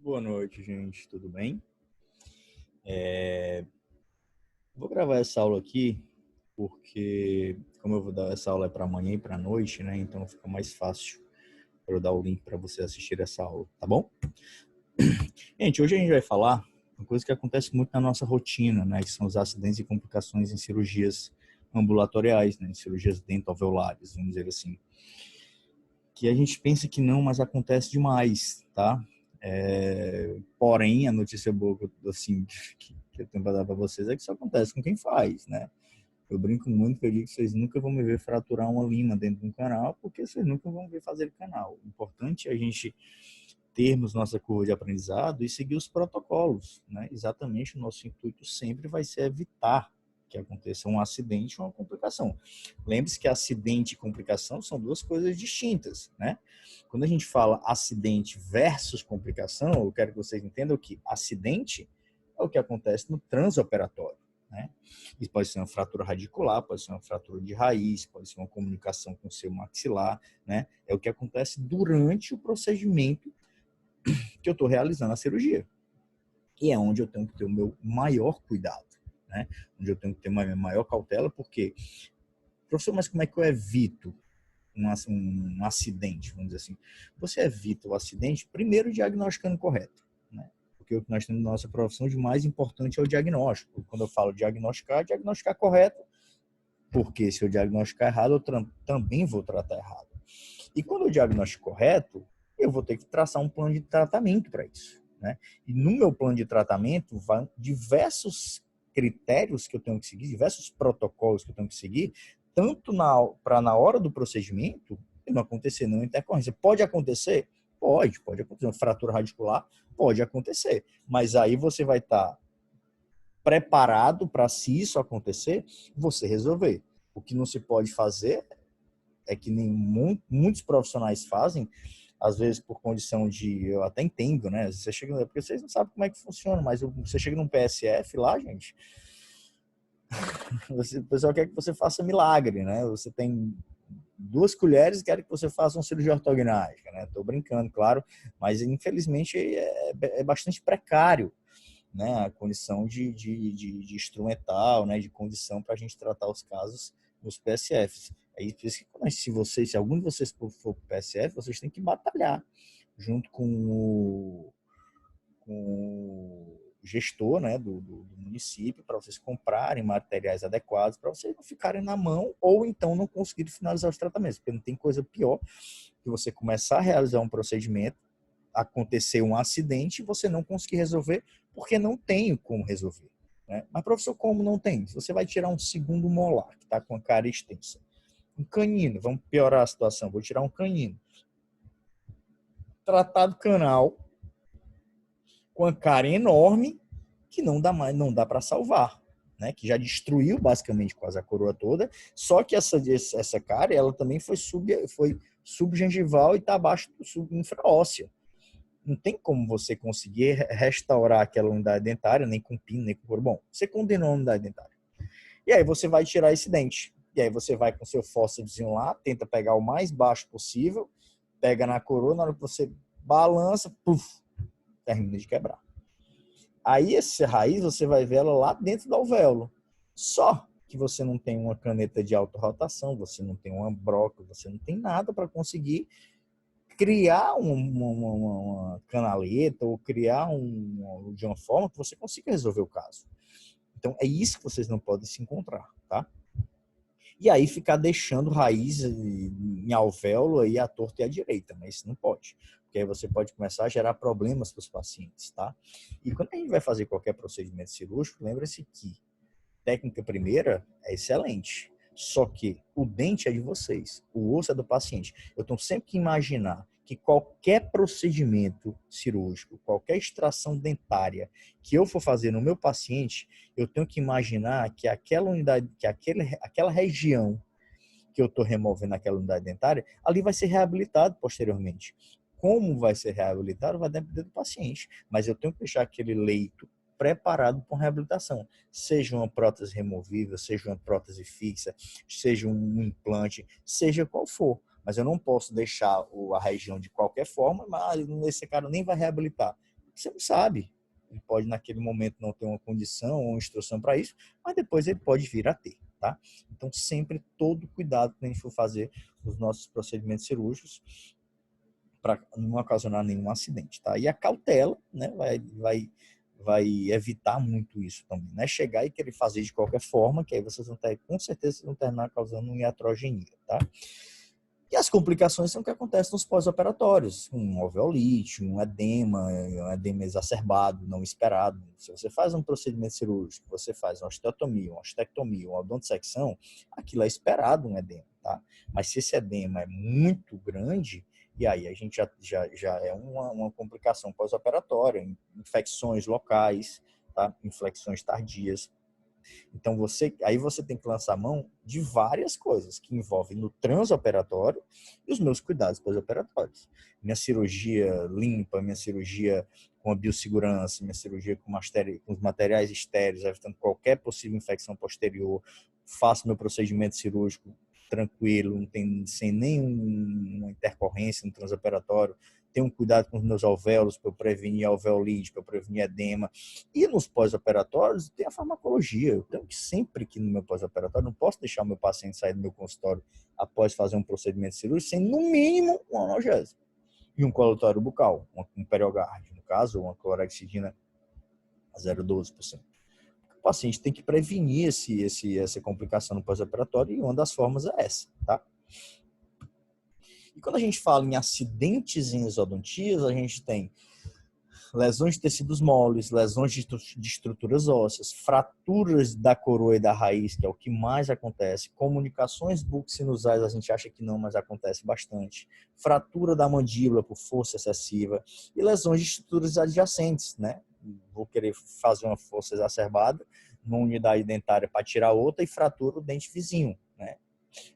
Boa noite, gente. Tudo bem? Vou gravar essa aula aqui porque, como eu vou dar essa aula para amanhã e para noite, né? Então fica mais fácil para eu dar o link para você assistir essa aula, tá bom? Gente, hoje a gente vai falar uma coisa que acontece muito na nossa rotina, né? Que são os acidentes e complicações em cirurgias ambulatoriais, né? Em cirurgias dentoalveolares, vamos dizer assim. Que a gente pensa que não, mas acontece demais, tá? Porém, a notícia boa assim, que eu tenho para dar para vocês é que isso acontece com quem faz, né? Eu brinco muito que eu digo que vocês nunca vão me ver fraturar uma lima dentro de um canal, porque vocês nunca vão ver fazer canal. O importante é a gente termos nossa curva de aprendizado e seguir os protocolos, né? Exatamente, o nosso intuito sempre vai ser evitar que aconteça um acidente ou uma complicação. Lembre-se que acidente e complicação são duas coisas distintas, né? Quando a gente fala acidente versus complicação, eu quero que vocês entendam que acidente é o que acontece no transoperatório, né? Isso pode ser uma fratura radicular, pode ser uma fratura de raiz, pode ser uma comunicação com o seu maxilar, né? É o que acontece durante o procedimento que eu estou realizando a cirurgia. E é onde eu tenho que ter o meu maior cuidado, né? Onde eu tenho que ter uma maior cautela, porque, professor, mas como é que eu evito um acidente, vamos dizer assim? Você evita o acidente primeiro diagnosticando correto, né? Porque o que nós temos na nossa profissão de mais importante é o diagnóstico. Quando eu falo diagnosticar correto, porque se eu diagnosticar errado, eu também vou tratar errado. E quando eu diagnóstico correto, eu vou ter que traçar um plano de tratamento para isso, né? E no meu plano de tratamento, vão diversos critérios que eu tenho que seguir, diversos protocolos que eu tenho que seguir, tanto para na hora do procedimento não acontecer nenhuma intercorrência. Pode acontecer? Pode acontecer. Uma fratura radicular pode acontecer. Mas aí você vai estar preparado para, se isso acontecer, você resolver. O que não se pode fazer é que nem muitos profissionais fazem, às vezes por condição de, eu até entendo, né? Você chega, porque vocês não sabem como é que funciona, mas você chega num PSF lá, gente, o pessoal quer que você faça milagre, né? Você tem duas colheres e quer que você faça uma cirurgia ortognática, né? Tô brincando, claro, mas infelizmente é bastante precário, né, a condição de instrumental, né, de condição para a gente tratar os casos nos PSFs. Aí, por isso que se algum de vocês for para o PSF, vocês têm que batalhar junto com o gestor, né, do município, para vocês comprarem materiais adequados, para vocês não ficarem na mão ou então não conseguirem finalizar os tratamentos, porque não tem coisa pior que você começar a realizar um procedimento, acontecer um acidente e você não conseguir resolver porque não tem como resolver, né? Mas, professor, como não tem? Você vai tirar um segundo molar, que está com a cara extensa. Um canino, vamos piorar a situação, vou tirar um canino. Tratado canal, com a cara enorme, que não dá mais, não dá para salvar, né? Que já destruiu basicamente quase a coroa toda, só que essa cara, ela também foi subgengival e está abaixo do subinfraóssea. Não tem como você conseguir restaurar aquela unidade dentária, nem com pino, nem com couro. Bom, você condenou a unidade dentária. E aí você vai tirar esse dente. E aí você vai com seu fórceps lá, tenta pegar o mais baixo possível, pega na coroa, na hora que você balança, puf, termina de quebrar. Aí essa raiz você vai ver ela lá dentro do alvéolo. Só que você não tem uma caneta de autorrotação, você não tem uma broca, você não tem nada para conseguir criar uma canaleta ou criar de uma forma que você consiga resolver o caso. Então, é isso que vocês não podem se encontrar, tá? E aí ficar deixando raiz em alvéolo aí à torta e à direita, mas isso não pode. Porque aí você pode começar a gerar problemas para os pacientes, tá? E quando a gente vai fazer qualquer procedimento cirúrgico, lembre-se que técnica primeira é excelente. Só que o dente é de vocês, o osso é do paciente. Eu tenho sempre que imaginar que qualquer procedimento cirúrgico, qualquer extração dentária que eu for fazer no meu paciente, eu tenho que imaginar que aquela unidade, que aquela região que eu estou removendo aquela unidade dentária, ali vai ser reabilitado posteriormente. Como vai ser reabilitado vai depender do paciente, mas eu tenho que deixar aquele leito preparado para reabilitação, seja uma prótese removível, seja uma prótese fixa, seja um implante, seja qual for. Mas eu não posso deixar a região de qualquer forma, mas esse cara nem vai reabilitar. Você não sabe. Ele pode, naquele momento, não ter uma condição ou uma instrução para isso, mas depois ele pode vir a ter, tá? Então, sempre todo cuidado quando a gente for fazer os nossos procedimentos cirúrgicos para não ocasionar nenhum acidente, tá? E a cautela, né, vai evitar muito isso também, né? Chegar e querer fazer de qualquer forma, que aí vocês vão ter, com certeza, vão terminar causando uma iatrogenia, tá? E as complicações são o que acontecem nos pós-operatórios, um alveolite, um edema exacerbado, não esperado. Se você faz um procedimento cirúrgico, você faz uma osteotomia, uma ostectomia, uma odontodissecção, aquilo é esperado um edema, tá? Mas se esse edema é muito grande, e aí a gente já é uma complicação pós-operatória, infecções locais, tá? Infecções tardias. Então, aí você tem que lançar mão de várias coisas que envolvem no transoperatório e os meus cuidados pós-operatórios. Minha cirurgia limpa, minha cirurgia com a biossegurança, minha cirurgia com os materiais estéreis, evitando qualquer possível infecção posterior, faço meu procedimento cirúrgico tranquilo, não tem, sem nenhuma intercorrência no transoperatório, tenho um cuidado com os meus alvéolos para eu prevenir alveolite, para eu prevenir edema. E nos pós-operatórios tem a farmacologia. Eu tenho que sempre que no meu pós-operatório, não posso deixar o meu paciente sair do meu consultório após fazer um procedimento cirúrgico sem, no mínimo, um analgésico. E um colutório bucal, um Periogard, no caso, uma clorexidina a 0,12%. O paciente tem que prevenir essa complicação no pós-operatório e uma das formas é essa, tá? E quando a gente fala em acidentes em exodontias, a gente tem lesões de tecidos moles, lesões de estruturas ósseas, fraturas da coroa e da raiz, que é o que mais acontece, comunicações bucosinusais, a gente acha que não, mas acontece bastante, fratura da mandíbula por força excessiva e lesões de estruturas adjacentes, né? Vou querer fazer uma força exacerbada numa unidade dentária para tirar outra e fratura o dente vizinho, né?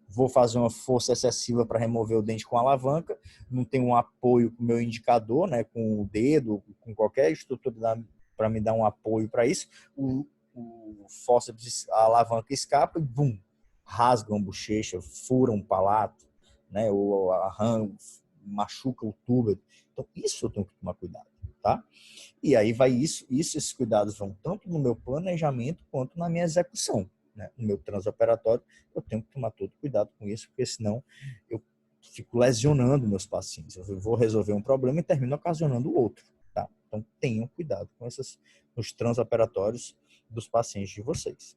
Vou fazer uma força excessiva para remover o dente com alavanca, não tenho um apoio com o meu indicador, né, com o dedo, com qualquer estrutura para me dar um apoio para isso, o fórceps, a alavanca escapa e, bum, rasga uma bochecha, fura um palato, né, ou arranca, machuca o túbero. Então, isso eu tenho que tomar cuidado, tá? E aí vai esses cuidados vão tanto no meu planejamento quanto na minha execução. Né? No meu transoperatório, eu tenho que tomar todo cuidado com isso, porque senão eu fico lesionando meus pacientes. Eu vou resolver um problema e termino ocasionando outro. Tá? Então, tenham cuidado com os transoperatórios dos pacientes de vocês.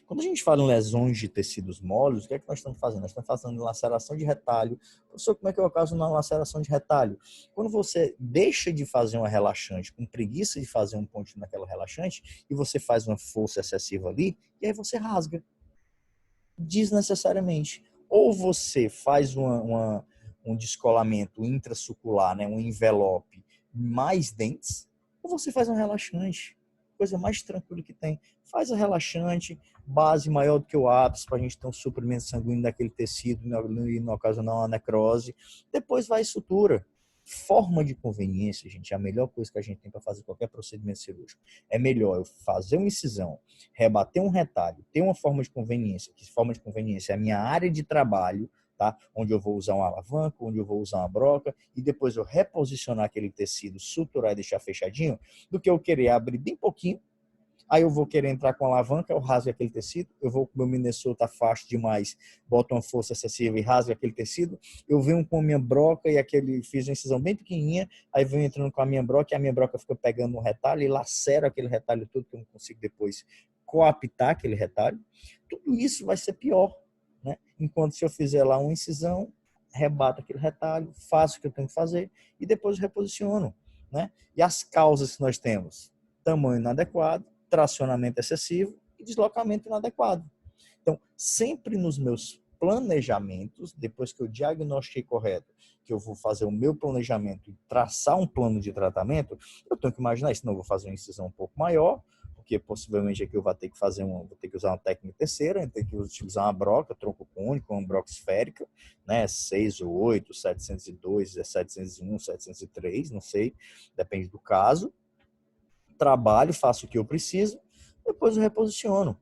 Quando a gente fala em lesões de tecidos moles, o que é que nós estamos fazendo? Nós estamos fazendo laceração de retalho. Professor, como é que eu ocasiono uma laceração de retalho? Quando você deixa de fazer uma relaxante, com preguiça de fazer um pontinho naquela relaxante, e você faz uma força excessiva ali, e aí você rasga. Desnecessariamente. Ou você faz um descolamento intrasucular, né, um envelope mais dentes, ou você faz um relaxante. Coisa mais tranquila que tem. Faz a relaxante, base maior do que o ápice, para a gente ter um suprimento sanguíneo daquele tecido e não ocasionar uma necrose. Depois vai sutura. Forma de conveniência, gente, é a melhor coisa que a gente tem para fazer qualquer procedimento cirúrgico. É melhor eu fazer uma incisão, rebater um retalho, ter uma forma de conveniência, que forma de conveniência é a minha área de trabalho, tá? Onde eu vou usar uma alavanca, onde eu vou usar uma broca, e depois eu reposicionar aquele tecido, suturar e deixar fechadinho, do que eu querer abrir bem pouquinho, aí eu vou querer entrar com a alavanca, eu rasgo aquele tecido, eu vou com o meu Minnesota fácil demais, boto uma força excessiva e rasgo aquele tecido, eu venho com a minha broca e fiz uma incisão bem pequenininha, aí venho entrando com a minha broca e a minha broca fica pegando no retalho e lacero aquele retalho todo que eu não consigo depois coaptar aquele retalho. Tudo isso vai ser pior, né? Enquanto se eu fizer lá uma incisão, rebato aquele retalho, faço o que eu tenho que fazer e depois reposiciono, né? E as causas que nós temos? Tamanho inadequado, tracionamento excessivo e deslocamento inadequado. Então, sempre nos meus planejamentos, depois que eu diagnostiquei correto, que eu vou fazer o meu planejamento e traçar um plano de tratamento, eu tenho que imaginar isso. Não, eu vou fazer uma incisão um pouco maior, porque possivelmente aqui eu vou ter que vou ter que usar uma técnica terceira, eu tenho que utilizar uma broca, tronco cônico, uma broca esférica, né, 6 ou 8, 702, 701, 703, não sei, depende do caso. Trabalho, faço o que eu preciso, depois eu reposiciono.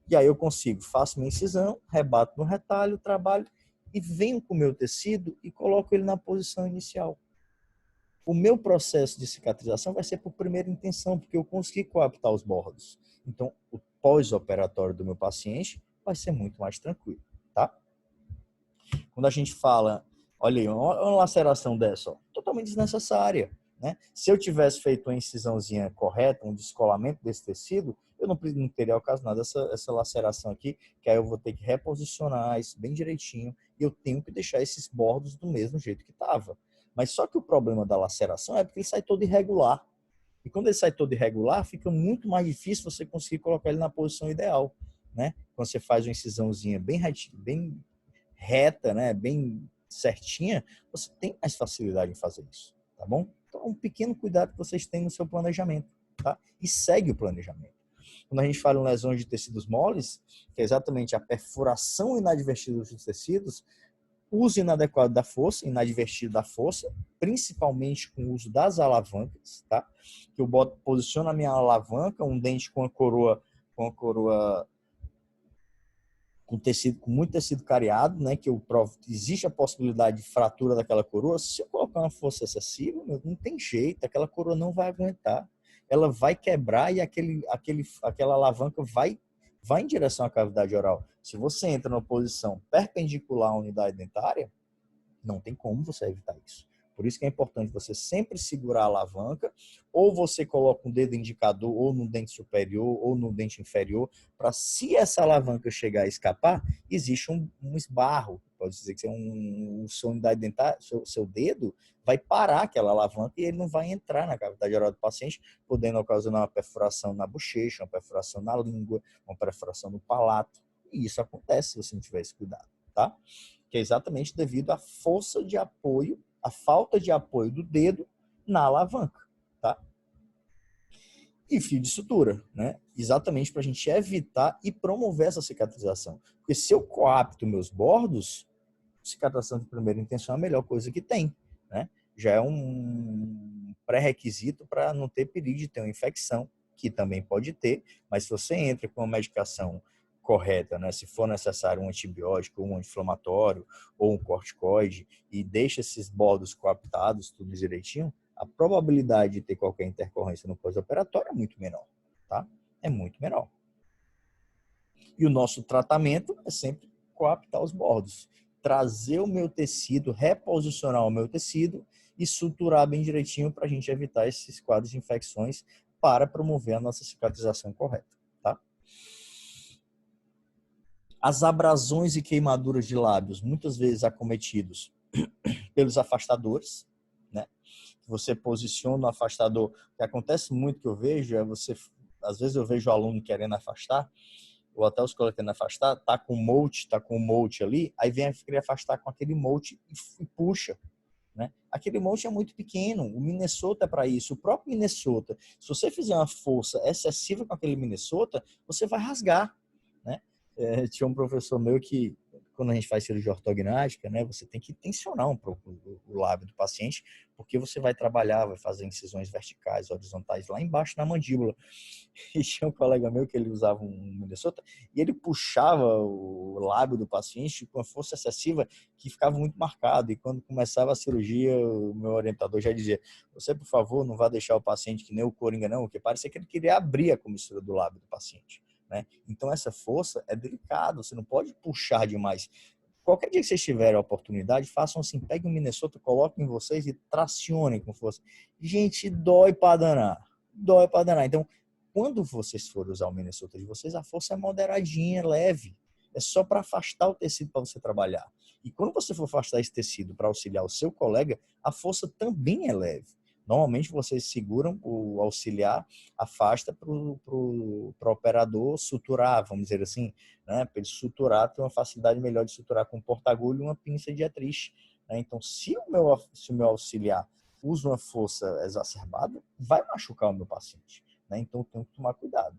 E aí eu consigo, faço minha incisão, rebato no retalho, trabalho e venho com o meu tecido e coloco ele na posição inicial. O meu processo de cicatrização vai ser por primeira intenção, porque eu consegui coaptar os bordos. Então, o pós-operatório do meu paciente vai ser muito mais tranquilo, tá? Quando a gente fala, olha aí, uma laceração dessa, ó, totalmente desnecessária, né? Se eu tivesse feito uma incisãozinha correta, um descolamento desse tecido, eu não teria ocasionado essa laceração aqui, que aí eu vou ter que reposicionar isso bem direitinho e eu tenho que deixar esses bordos do mesmo jeito que estava. Mas só que o problema da laceração é porque ele sai todo irregular. E quando ele sai todo irregular, fica muito mais difícil você conseguir colocar ele na posição ideal, né? Quando você faz uma incisãozinha bem reta, né, bem certinha, você tem mais facilidade em fazer isso, tá bom? Então, é um pequeno cuidado que vocês têm no seu planejamento, tá? E segue o planejamento. Quando a gente fala em lesões de tecidos moles, que é exatamente a perfuração inadvertida dos tecidos, uso inadequado da força, inadvertido da força, principalmente com o uso das alavancas, tá? Que eu posiciono a minha alavanca, um dente com a coroa com tecido, com muito tecido cariado, né, que eu provo, existe a possibilidade de fratura daquela coroa. Se eu colocar uma força excessiva, não tem jeito, aquela coroa não vai aguentar. Ela vai quebrar e aquela alavanca vai em direção à cavidade oral. Se você entra numa posição perpendicular à unidade dentária, não tem como você evitar isso. Por isso que é importante você sempre segurar a alavanca, ou você coloca um dedo indicador ou no dente superior ou no dente inferior, para se essa alavanca chegar a escapar, existe um esbarro. Pode dizer que sua unidade dentária, seu dedo vai parar aquela alavanca e ele não vai entrar na cavidade oral do paciente, podendo ocasionar uma perfuração na bochecha, uma perfuração na língua, uma perfuração no palato. E isso acontece se você não tiver esse cuidado, tá? Que é exatamente devido à força de apoio, à falta de apoio do dedo na alavanca, tá? E fio de sutura, né? Exatamente para a gente evitar e promover essa cicatrização. Porque se eu coapto meus bordos, cicatrização de primeira intenção é a melhor coisa que tem, né? Já é um pré-requisito para não ter perigo de ter uma infecção, que também pode ter, mas se você entra com uma medicação correta, né? Se for necessário um antibiótico, um anti-inflamatório ou um corticoide e deixa esses bordos coaptados, tudo direitinho, a probabilidade de ter qualquer intercorrência no pós-operatório é muito menor, tá? É muito menor. E o nosso tratamento é sempre coaptar os bordos, trazer o meu tecido, reposicionar o meu tecido e suturar bem direitinho para a gente evitar esses quadros de infecções para promover a nossa cicatrização correta, tá? As abrasões e queimaduras de lábios, muitas vezes acometidos pelos afastadores, né? Você posiciona o afastador. O que acontece muito que eu vejo é às vezes eu vejo o aluno querendo afastar, ou até os colegas querendo afastar, tá com o molde ali, aí vem querer afastar com aquele molde e puxa, né? Aquele molde é muito pequeno, o Minnesota é para isso, o próprio Minnesota, se você fizer uma força excessiva com aquele Minnesota, você vai rasgar, né? Tinha um professor meu que, quando a gente faz cirurgia ortognática, né, você tem que tensionar um pouco o lábio do paciente, porque você vai trabalhar, vai fazer incisões verticais, horizontais lá embaixo na mandíbula. E tinha um colega meu que ele usava um Minnesota e ele puxava o lábio do paciente com uma força excessiva que ficava muito marcado. E quando começava a cirurgia, o meu orientador já dizia: você, por favor, não vá deixar o paciente que nem o Coringa, não, porque parecia que ele queria abrir a comissura do lábio do paciente, né? Então, essa força é delicada, você não pode puxar demais. Qualquer dia que vocês tiverem a oportunidade, façam assim, peguem um Minnesota, coloquem em vocês e tracionem com força. Gente, dói para danar. Dói para danar. Então, quando vocês forem usar o Minnesota de vocês, a força é moderadinha, leve. É só para afastar o tecido para você trabalhar. E quando você for afastar esse tecido para auxiliar o seu colega, a força também é leve. Normalmente vocês seguram o auxiliar, afasta para o operador suturar, vamos dizer assim, né? Para ele suturar, ter uma facilidade melhor de suturar com um porta-agulho e uma pinça de atriz, né? Então, se o meu auxiliar usa uma força exacerbada, vai machucar o meu paciente, né? Então, tem que tomar cuidado.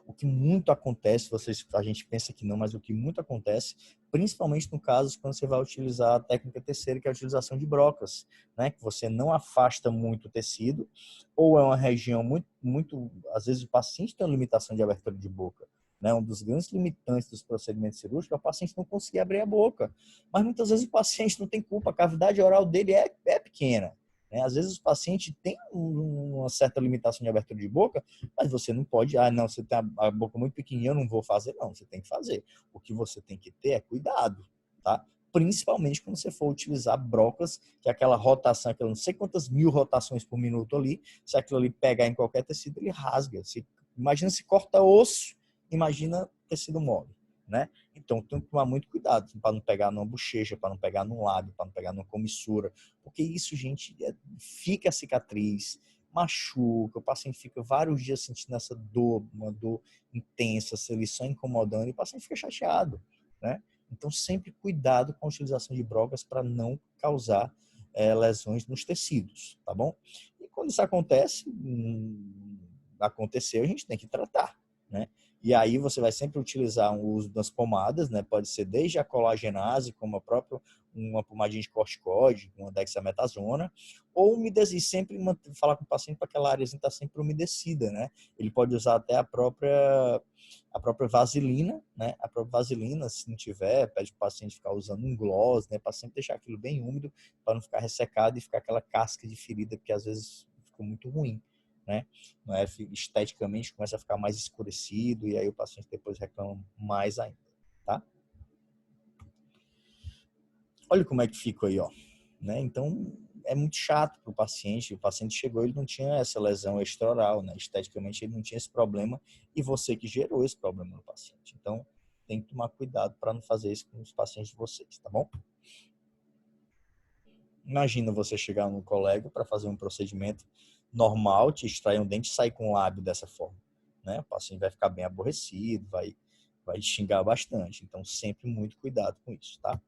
O que muito acontece, a gente pensa que não, mas o que muito acontece, principalmente no caso quando você vai utilizar a técnica terceira, que é a utilização de brocas, né? Que você não afasta muito o tecido, ou é uma região muito, às vezes o paciente tem uma limitação de abertura de boca, né? Um dos grandes limitantes dos procedimentos cirúrgicos é o paciente não conseguir abrir a boca. Mas muitas vezes o paciente não tem culpa, a cavidade oral dele é pequena. né? Às vezes os pacientes têm uma certa limitação de abertura de boca, mas você não pode, não, você tem a boca muito pequenininha, eu não vou fazer, não, você tem que fazer. O que você tem que ter é cuidado, tá? Principalmente quando você for utilizar brocas, que é aquela rotação, aquela não sei quantas mil rotações por minuto ali, se aquilo ali pegar em qualquer tecido, ele rasga. Imagina se corta osso, imagina tecido mole, né? Então tem que tomar muito cuidado para não pegar numa bochecha, para não pegar num lábio, para não pegar numa comissura, porque isso, gente, fica a cicatriz, machuca, o paciente fica vários dias sentindo essa dor, uma dor intensa, ali só incomodando, e o paciente fica chateado, né? Então sempre cuidado com a utilização de brocas para não causar lesões nos tecidos, tá bom? E quando isso acontece, aconteceu, a gente tem que tratar, né? E aí você vai sempre utilizar o uso das pomadas, né? Pode ser desde a colagenase, como a própria uma pomadinha de corticoide, uma dexametasona, ou umedecir, sempre falar com o paciente para aquela área estar sempre umedecida, né? Ele pode usar até a própria vaselina, né? A própria vaselina, se não tiver, pede para o paciente ficar usando um gloss, né? Para sempre deixar aquilo bem úmido, para não ficar ressecado e ficar aquela casca de ferida, porque às vezes fica muito ruim, né? Não é, esteticamente começa a ficar mais escurecido e aí o paciente depois reclama mais ainda, tá? Olha como é que fica aí, ó, né? Então é muito chato para o paciente chegou, ele não tinha essa lesão extraoral, né? Esteticamente ele não tinha esse problema e você que gerou esse problema no paciente. Então tem que tomar cuidado para não fazer isso com os pacientes de vocês, tá bom? Imagina você chegar num colega para fazer um procedimento normal, te extrair um dente e sair com o lábio dessa forma, né? O paciente vai ficar bem aborrecido, vai xingar bastante. Então, sempre muito cuidado com isso, tá?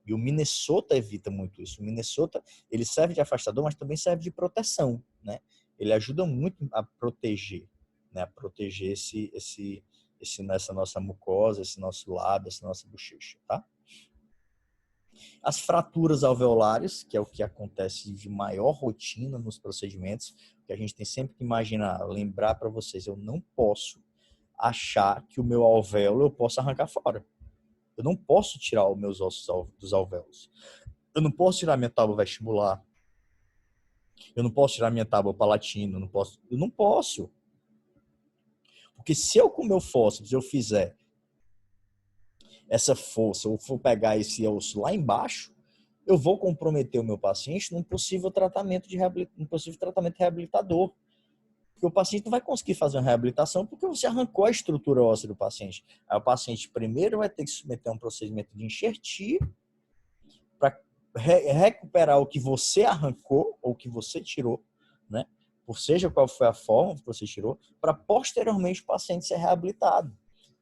E o Minnesota evita muito isso. O Minnesota, ele serve de afastador, mas também serve de proteção, né? Ele ajuda muito a proteger, né? A proteger essa nossa mucosa, esse nosso lábio, essa nossa bochecha, tá? As fraturas alveolares, que é o que acontece de maior rotina nos procedimentos, que a gente tem sempre que imaginar, lembrar para vocês, eu não posso achar que o meu alvéolo eu posso arrancar fora. Eu não posso tirar os meus ossos dos alvéolos. Eu não posso tirar minha tábua vestibular. Eu não posso tirar minha tábua palatina. Eu não posso. Porque se eu com o meu fósseis eu fizer essa força, ou for pegar esse osso lá embaixo, eu vou comprometer o meu paciente num possível tratamento reabilitador. Porque o paciente não vai conseguir fazer uma reabilitação porque você arrancou a estrutura óssea do paciente. Aí o paciente primeiro vai ter que submeter a um procedimento de enxertia para recuperar o que você arrancou ou que você tirou, né? Por seja qual foi a forma que você tirou, para posteriormente o paciente ser reabilitado.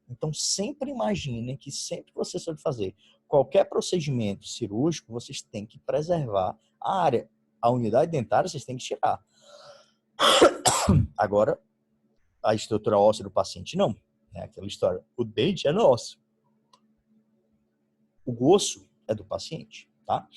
Então, sempre imaginem que sempre que vocês forem fazer qualquer procedimento cirúrgico, vocês têm que preservar a área. A unidade dentária vocês têm que tirar. Agora, a estrutura óssea do paciente não. É aquela história. O dente é nosso. O osso é do paciente, tá?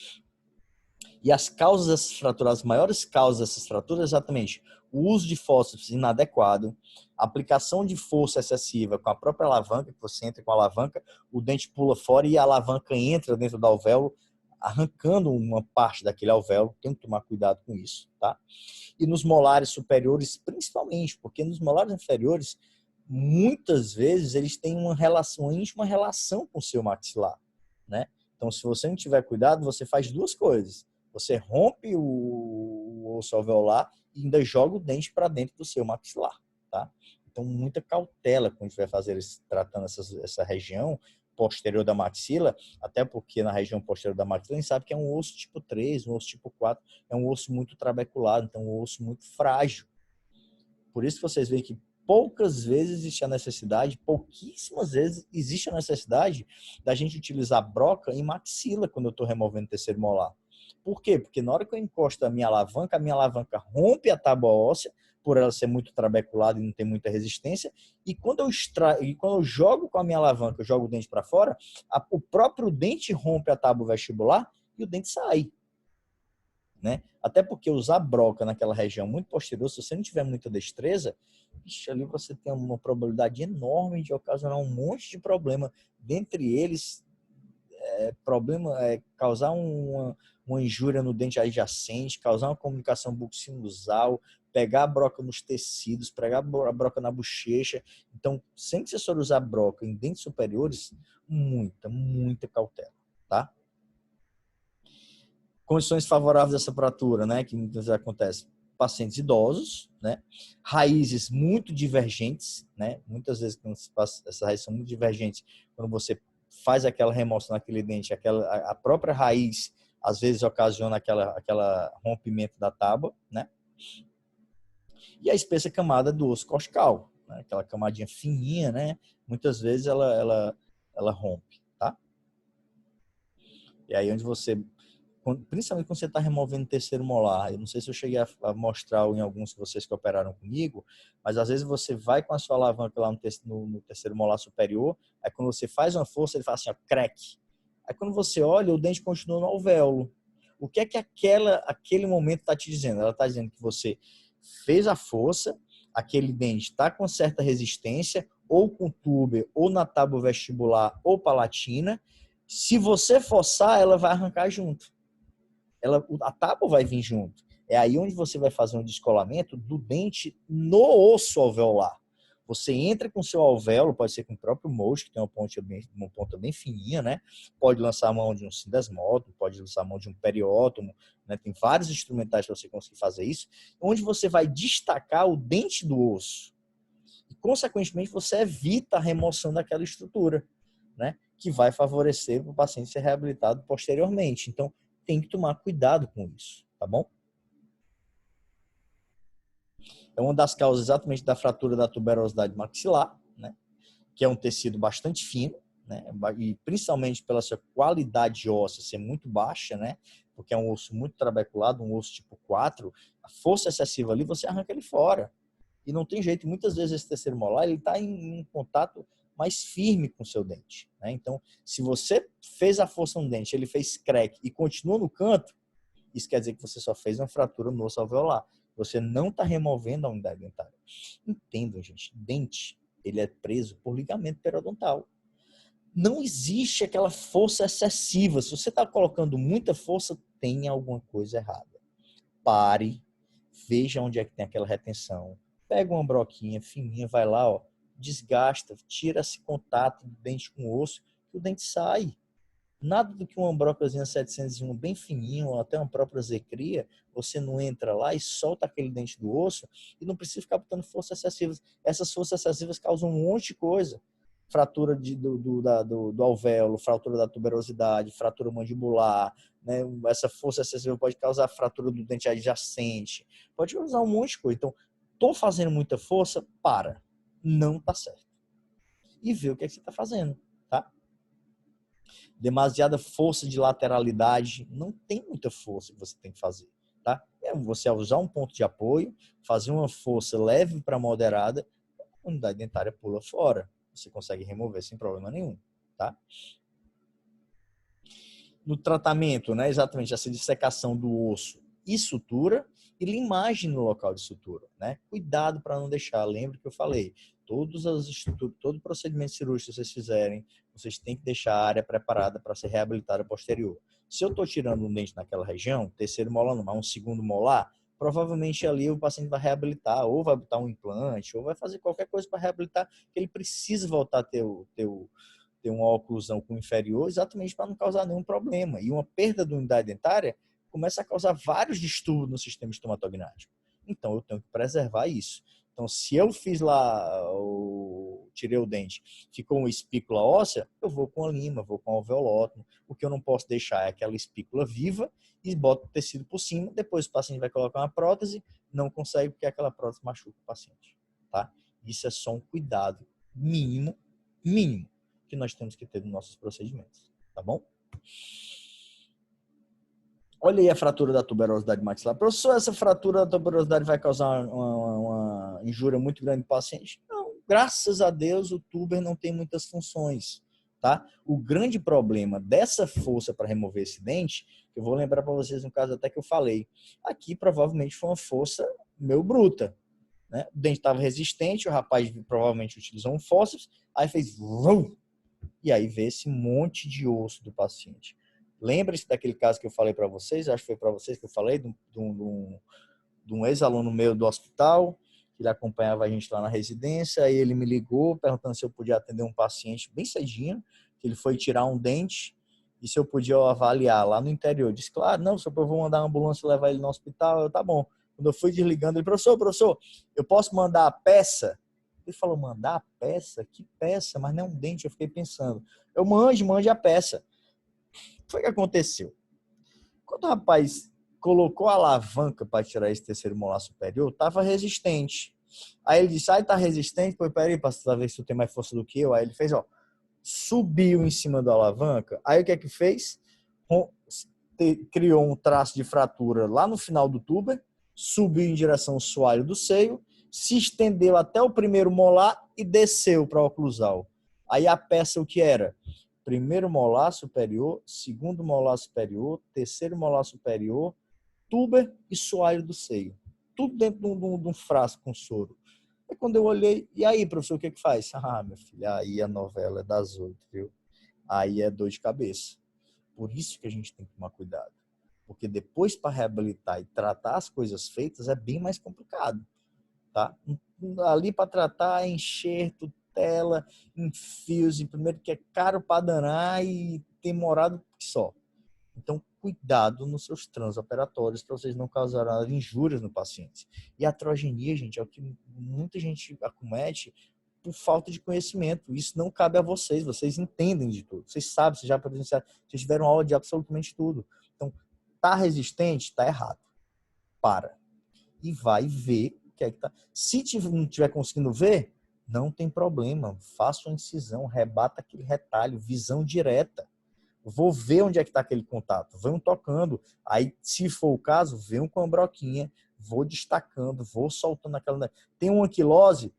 E as causas dessas fraturas, as maiores causas dessas fraturas, exatamente o uso de fósforos inadequado, aplicação de força excessiva com a própria alavanca, que você entra com a alavanca, o dente pula fora e a alavanca entra dentro do alvéolo, arrancando uma parte daquele alvéolo. Tem que tomar cuidado com isso, tá? E nos molares superiores, principalmente, porque nos molares inferiores, muitas vezes eles têm uma íntima relação com o seu maxilar, né? Então, se você não tiver cuidado, você faz duas coisas. Você rompe o osso alveolar e ainda joga o dente para dentro do seu maxilar, tá? Então, muita cautela quando a gente vai fazer tratando essa região posterior da maxila, até porque na região posterior da maxila a gente sabe que é um osso tipo 3, um osso tipo 4, é um osso muito trabeculado, então um osso muito frágil. Por isso que vocês veem que poucas vezes existe a necessidade, pouquíssimas vezes existe a necessidade da gente utilizar broca em maxila quando eu estou removendo o terceiro molar. Por quê? Porque na hora que eu encosto a minha alavanca rompe a tábua óssea, por ela ser muito trabeculada e não ter muita resistência, e quando eu jogo com a minha alavanca, eu jogo o dente para fora, o próprio dente rompe a tábua vestibular e o dente sai. Né? Até porque usar broca naquela região muito posterior, se você não tiver muita destreza, ali você tem uma probabilidade enorme de ocasionar um monte de problema. Dentre eles, problema, causar uma injúria no dente adjacente, causar uma comunicação buccosinusal, pegar a broca nos tecidos, pegar a broca na bochecha. Então, sempre que você for usar broca em dentes superiores, muita cautela, tá? Condições favoráveis dessa fratura, né, que muitas vezes acontece. Pacientes idosos, né, raízes muito divergentes, né, muitas vezes essas raízes são muito divergentes, quando você faz aquela remoção naquele dente, a própria raiz às vezes ocasiona aquela rompimento da tábua, né, e a espessa camada do osso cortical, né, aquela camadinha fininha, né, muitas vezes ela rompe, tá? E aí onde você, principalmente quando você está removendo o terceiro molar, eu não sei se eu cheguei a mostrar em alguns de vocês que operaram comigo, mas às vezes você vai com a sua alavanca lá no terceiro molar superior, aí quando você faz uma força, ele faz assim, ó, crack. Aí quando você olha, o dente continua no alvéolo. O que é que aquele momento está te dizendo? Ela está dizendo que você fez a força, aquele dente está com certa resistência, ou com túber, ou na tábua vestibular, ou palatina. Se você forçar, ela vai arrancar junto. A tábua vai vir junto. É aí onde você vai fazer um descolamento do dente no osso alveolar. Você entra com seu alvéolo, pode ser com o próprio molde, que tem uma ponta bem fininha, né? Pode lançar a mão de um sindesmoto, pode lançar a mão de um periótomo, né? Tem vários instrumentais para você conseguir fazer isso, onde você vai destacar o dente do osso. E, consequentemente, você evita a remoção daquela estrutura, né? Que vai favorecer o paciente ser reabilitado posteriormente. Então, tem que tomar cuidado com isso, tá bom? É uma das causas exatamente da fratura da tuberosidade maxilar, né? Que é um tecido bastante fino, né? E principalmente pela sua qualidade óssea ser muito baixa, né? Porque é um osso muito trabeculado, um osso tipo 4, a força excessiva ali, você arranca ele fora. E não tem jeito, muitas vezes esse terceiro molar, ele está em contato mais firme com o seu dente, né? Então, se você fez a força no dente, ele fez crack e continua no canto, isso quer dizer que você só fez uma fratura no osso alveolar. Você não está removendo a unidade dentária. Entendam, gente, dente, ele é preso por ligamento periodontal. Não existe aquela força excessiva. Se você está colocando muita força, tem alguma coisa errada. Pare, veja onde é que tem aquela retenção. Pega uma broquinha fininha, vai lá, ó, desgasta, tira esse contato do dente com o osso, que o dente sai. Nada do que uma brocazinha 701 bem fininho, ou até uma própria zecria, você não entra lá e solta aquele dente do osso e não precisa ficar botando forças excessivas. Essas forças excessivas causam um monte de coisa. Fratura do alvéolo, fratura da tuberosidade, fratura mandibular, né? Essa força excessiva pode causar fratura do dente adjacente, pode causar um monte de coisa. Então, tô fazendo muita força, para. Não tá certo. E vê o que é que você tá fazendo, tá? Demasiada força de lateralidade, não tem muita força que você tem que fazer, tá? É você usar um ponto de apoio, fazer uma força leve para moderada, a unidade dentária pula fora. Você consegue remover sem problema nenhum, tá? No tratamento, né, exatamente essa dissecação do osso e sutura e limagem no local de sutura, né? Cuidado para não deixar, lembra que eu falei, todo procedimento cirúrgico que vocês fizerem, vocês têm que deixar a área preparada para ser reabilitada posterior. Se eu estou tirando um dente naquela região, terceiro molar não, mas um segundo molar, provavelmente ali o paciente vai reabilitar, ou vai botar um implante, ou vai fazer qualquer coisa para reabilitar, que ele precisa voltar a ter uma oclusão com o inferior, exatamente para não causar nenhum problema. E uma perda da unidade dentária começa a causar vários distúrbios no sistema estomatognático. Então, eu tenho que preservar isso. Então, se eu fiz lá, tirei o dente, ficou uma espícula óssea, eu vou com a lima, vou com o alveolótomo. O que eu não posso deixar é aquela espícula viva e boto o tecido por cima. Depois o paciente vai colocar uma prótese, não consegue porque aquela prótese machuca o paciente. Tá? Isso é só um cuidado mínimo que nós temos que ter nos nossos procedimentos. Tá bom? Olha aí a fratura da tuberosidade maxilar. Professor, essa fratura da tuberosidade vai causar uma injúria muito grande para o paciente? Não, graças a Deus o tuber não tem muitas funções. Tá? O grande problema dessa força para remover esse dente, eu vou lembrar para vocês um caso até que eu falei, aqui provavelmente foi uma força meio bruta. Né? O dente estava resistente, o rapaz provavelmente utilizou um fósseis, aí fez... e aí vê esse monte de osso do paciente. Lembra-se daquele caso que eu falei para vocês, acho que foi para vocês que eu falei, de um ex-aluno meu do hospital, que ele acompanhava a gente lá na residência, aí ele me ligou perguntando se eu podia atender um paciente bem cedinho, que ele foi tirar um dente, e se eu podia avaliar lá no interior. Eu disse, claro, não, eu vou mandar uma ambulância e levar ele no hospital. Eu, tá bom. Quando eu fui desligando, ele, professor, eu posso mandar a peça? Ele falou, mandar a peça? Que peça? Mas não é um dente, eu fiquei pensando. Eu mande a peça. O que foi que aconteceu? Quando o rapaz colocou a alavanca para tirar esse terceiro molar superior, estava resistente. Aí ele disse, tá resistente? Pô, peraí, para ver se tu tem mais força do que eu. Aí ele fez, subiu em cima da alavanca. Aí o que é que fez? Criou um traço de fratura lá no final do túber, subiu em direção ao soalho do seio, se estendeu até o primeiro molar e desceu para o oclusal. Aí a peça o que era? Primeiro molar superior, segundo molar superior, terceiro molar superior, túber e soalho do seio. Tudo dentro de um frasco com soro. Aí quando eu olhei, e aí, professor, o que que faz? Ah, meu filho, aí a novela é das outras, viu? Aí é dor de cabeça. Por isso que a gente tem que tomar cuidado. Porque depois, para reabilitar e tratar as coisas feitas, é bem mais complicado, tá? Ali para tratar é enxerto, tela, em fios, e primeiro que é caro para danar e demorado só. Então, cuidado nos seus transoperatórios para vocês não causarem injúrias no paciente. E a atrogenia, gente, é o que muita gente acomete por falta de conhecimento. Isso não cabe a vocês. Vocês entendem de tudo. Vocês sabem, vocês já presenciaram, vocês tiveram aula de absolutamente tudo. Então, tá resistente, tá errado. Para. E vai ver o que é que tá. Se não estiver conseguindo ver, não tem problema. Faça uma incisão, rebata aquele retalho, visão direta. Vou ver onde é que está aquele contato, vão tocando. Aí, se for o caso, venho com a broquinha, vou destacando, vou soltando aquela. Tem uma anquilose,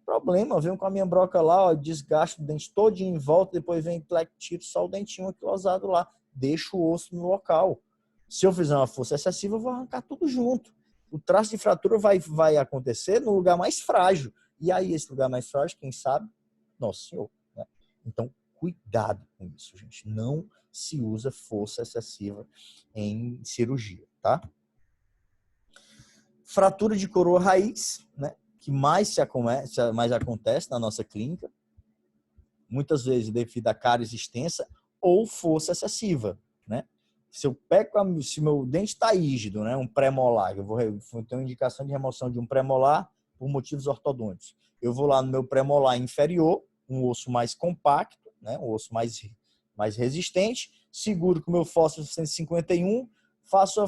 problema, venho com a minha broca lá, ó, desgasto o dente todinho em volta, depois vem tiro, só o dentinho anquilosado lá, deixo o osso no local. Se eu fizer uma força excessiva, eu vou arrancar tudo junto. O traço de fratura vai acontecer no lugar mais frágil. E aí, esse lugar mais frágil, quem sabe? Nosso Senhor. Né? Então, cuidado com isso, gente. Não se usa força excessiva em cirurgia, tá? Fratura de coroa raiz, né? Que mais acontece na nossa clínica, muitas vezes devido à cáries extensa ou força excessiva, né? Se meu dente está rígido, né, um pré-molar, eu vou ter uma indicação de remoção de um pré-molar por motivos ortodônticos. Eu vou lá no meu pré-molar inferior, um osso mais compacto, né, um osso mais resistente, seguro com o meu fósforo 151, faço